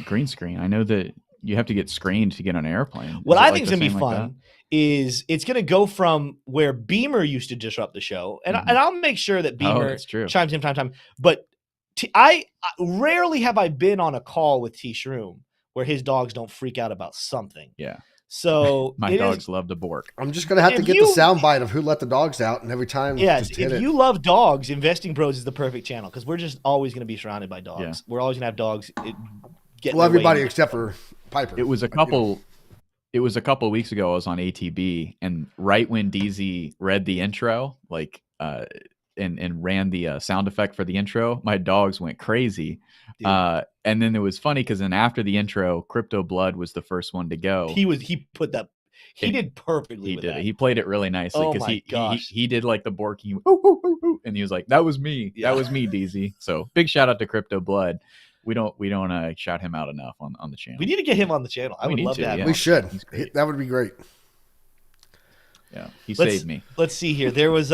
Green screen. I know that you have to get screened to get on an airplane. What Is it I like think is the going to be same like that? fun is it's going to go from where Beamer used to disrupt the show, and Mhm. and I'll make sure that Oh, Beamer that's true. chimes in time to time. But I rarely have I been on a call with T Shroom where his dogs don't freak out about something. Yeah. So My it dogs is. love to bork. I'm just gonna have to If get the you- soundbite of who let the dogs out, and every time Yes, just hit if it. you love dogs, Investing Bros is the perfect channel because we're just always going to be surrounded by dogs. Yeah. We're always going to have dogs. Well, everybody except for Piper. It was a couple. It was a couple of weeks ago. I was on ATB, and right when DZ read the intro, like and ran the sound effect for the intro, my dogs went crazy. Dude. And then it was funny because then after the intro, Crypto Blood was the first one to go. He put that. He And did perfectly. He with did that. it. He played it really nicely Oh because my gosh. he did like the borking, "Ooh, ooh, ooh, ooh," and he was like, "That was me. Yeah. That was me, DZ." So big shout out to Crypto Blood. We don't shout him out enough on the channel. We need to get him on the channel. I We would need love to, to have yeah. him. We on. should. He's great. That would be great. Yeah, he saved me. Let's see here. There was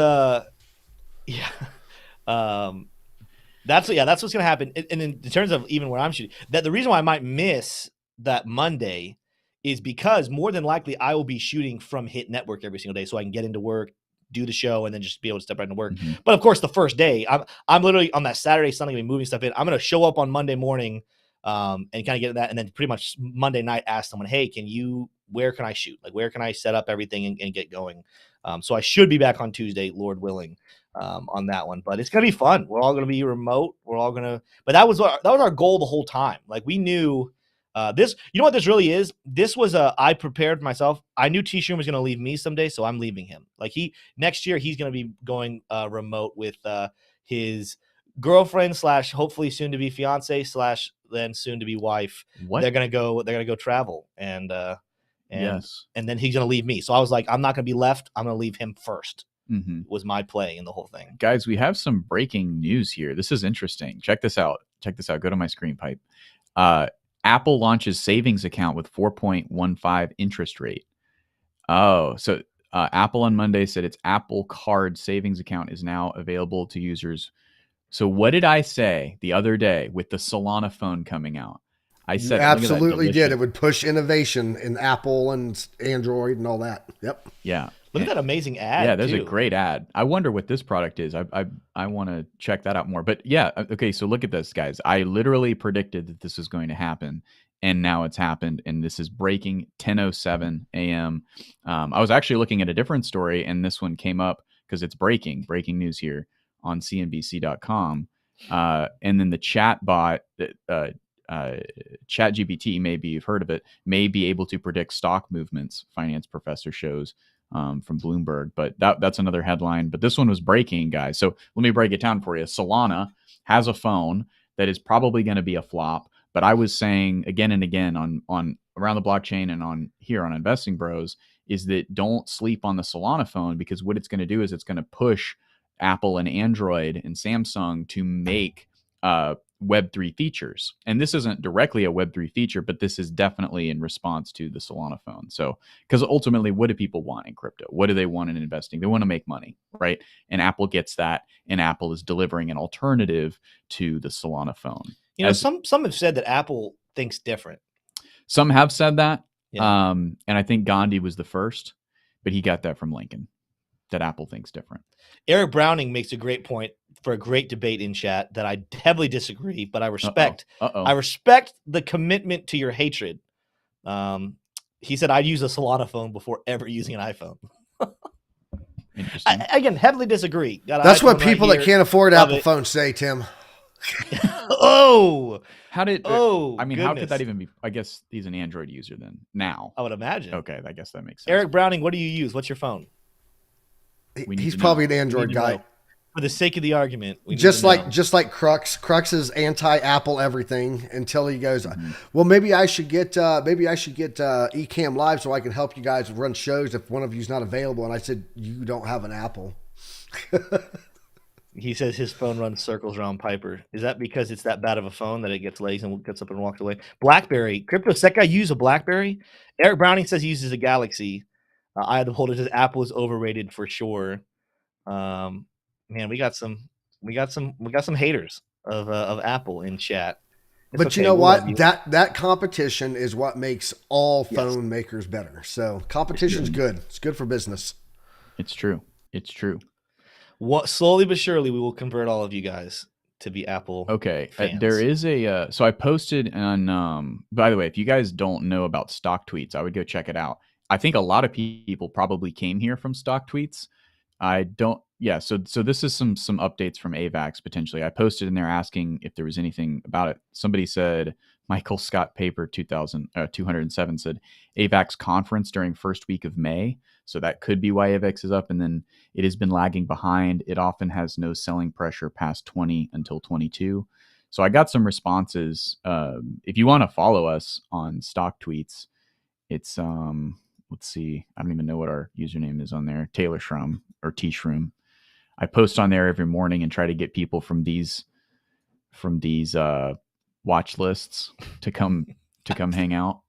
yeah. That's what's gonna happen. And in terms of even where I'm shooting, that the reason why I might miss that Monday is because more than likely I will be shooting from Hit Network every single day, so I can get into work, do the show, and then just be able to step right into work. Mhm. But of course, the first day, I'm literally on that Saturday, Sunday, gonna be moving stuff in. I'm gonna show up on Monday morning, and kind of get that, and then pretty much Monday night ask someone, hey, where can I shoot? Like, where can I set up everything and get going? So I should be back on Tuesday, Lord willing, on that one. But it's gonna be fun. We're all gonna be remote. We're all gonna. But that was our goal the whole time. Like we knew. This, you know what this really is? This was I prepared myself. I knew T Shroom was going to leave me someday, so I'm leaving him. Like next year, he's going to be going remote with his girlfriend / hopefully soon to be fiance / then soon to be wife. What? They're gonna go travel, and Yes. and then he's going to leave me. So I was like, I'm not going to be left. I'm going to leave him first. Mm-hmm. Was my play in the whole thing. Guys, we have some breaking news here. This is interesting. Check this out. Go to my screen pipe. Apple launches savings account with 4.15 interest rate. Oh, so Apple on Monday said its Apple Card savings account is now available to users. So what did I say the other day with the Solana phone coming out? I said You absolutely did. delicious- It would push innovation in Apple and Android and all that. Yep. Yeah. Look at that amazing ad. Yeah, there's too. a great ad. I wonder what this product is. I want to check that out more. But yeah, okay, so look at this, guys. I literally predicted that this was going to happen, and now it's happened, and this is breaking 10:07 a.m. I was actually looking at a different story, and this one came up because it's breaking news here on CNBC.com. And then the chat bot, ChatGPT, maybe you've heard of it, may be able to predict stock movements, finance professor shows. From Bloomberg, but that's another headline. But this one was breaking, guys. So let me break it down for you. Solana has a phone that is probably going to be a flop. But I was saying again and again on Around the Blockchain and on here on Investing Bros is that don't sleep on the Solana phone, because what it's going to do is it's going to push Apple and Android and Samsung to make Web3 features. And this isn't directly a Web3 feature, but this is definitely in response to the Solana phone. So, because ultimately, what do people want in crypto? What do they want in investing? They want to make money, right? And Apple gets that, and Apple is delivering an alternative to the Solana phone. You know, some have said that Apple thinks different. Some have said that. Yeah. And I think Gandhi was the first, but he got that from Lincoln, that Apple thinks different. Eric Browning makes a great point for a great debate in chat that I heavily disagree, but I respect. I respect the commitment to your hatred. He said, I'd use a Solana phone before ever using an iPhone. Interesting. Again, heavily disagree. That's what people that can't afford Apple phones say, Tim. Oh, how did? I mean, how could that even be? I guess he's an Android user then. Now, I would imagine. Okay, I guess that makes sense. Eric Browning, what do you use? What's your phone? He's probably an Android guy. For the sake of the argument, just like Crux. Crux is anti-Apple everything until he goes, well, maybe I should get Ecamm Live so I can help you guys run shows if one of you's not available. And I said, you don't have an Apple. He says his phone runs circles around Piper. Is that because it's that bad of a phone that it gets lazy and gets up and walks away? BlackBerry. CryptoSec guy use a BlackBerry. Eric Browning says he uses a Galaxy. I had the poll that says Apple is overrated for sure. Man, we got some haters of Apple in chat. It's But you okay, know we'll love what? you. That competition is what makes all Yes. phone makers better. So competition's good. It's good for business. It's true. It's true. What, slowly but surely, we will convert all of you guys to be Apple. Okay. fans. There is a so I posted on by the way, if you guys don't know about stock tweets, I would go check it out. I think a lot of people probably came here from stock tweets. I don't so this is some updates from AVAX potentially. I posted in there asking if there was anything about it. Somebody said Michael Scott Paper 207 said AVAX conference during first week of May. So that could be why AVAX is up, and then it has been lagging behind. It often has no selling pressure past 20 until 22. So I got some responses. If you want to follow us on stock tweets, it's let's see. I don't even know what our username is on there. Taylor Shrum or T Shroom. I post on there every morning and try to get people from these watch lists to come hang out.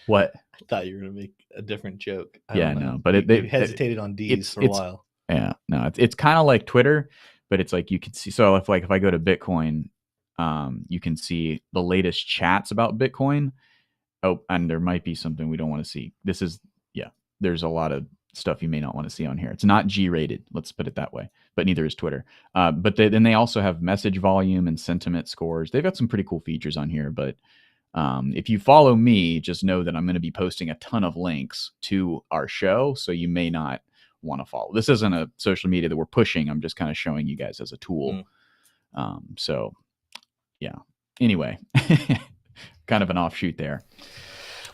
What? I thought you were gonna make a different joke. I Yeah, don't know. no, but you hesitated on D's for a while. Yeah, no, it's kind of like Twitter, but it's like you can see. So if I go to Bitcoin, you can see the latest chats about Bitcoin. Oh, and there might be something we don't want to see. There's a lot of stuff you may not want to see on here. It's not G-rated, let's put it that way, but neither is Twitter. But then they also have message volume and sentiment scores. They've got some pretty cool features on here, but if you follow me, just know that I'm going to be posting a ton of links to our show, so you may not want to follow. This isn't a social media that we're pushing. I'm just kind of showing you guys as a tool. So, yeah. Anyway, kind of an offshoot there.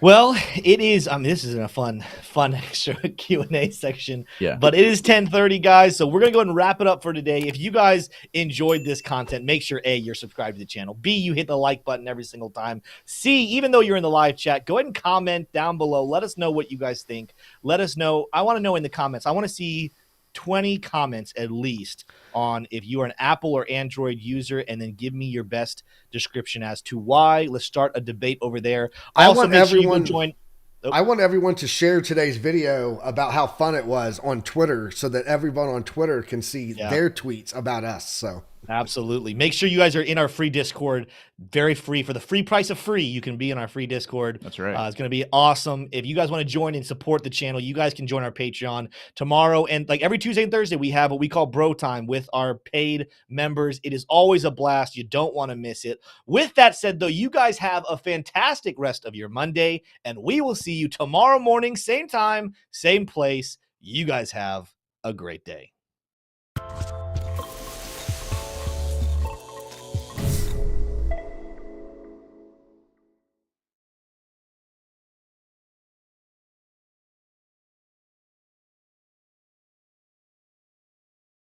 Well, it is. This is a fun extra Q&A section. Yeah. But it is 10:30, guys. So we're gonna go ahead and wrap it up for today. If you guys enjoyed this content, make sure A, you're subscribed to the channel. B, you hit the like button every single time. C, even though you're in the live chat, go ahead and comment down below. Let us know what you guys think. Let us know. I want to know in the comments. I want to see 20 comments at least on if you are an Apple or Android user, and then give me your best description as to why. Let's start a debate over there. I Also, want make sure you everyone- go join. I want everyone to share today's video about how fun it was on Twitter, so that everyone on Twitter can see their tweets about us. So Absolutely. Make sure you guys are in our free Discord. Very free. For the free price of free, you can be in our free Discord. That's right. It's going to be awesome. If you guys want to join and support the channel, you guys can join our Patreon tomorrow. And like every Tuesday and Thursday, we have what we call Bro Time with our paid members. It is always a blast. You don't want to miss it. With that said, though, you guys have a fantastic rest of your Monday, and we will see you tomorrow morning, same time, same place. You guys have a great day.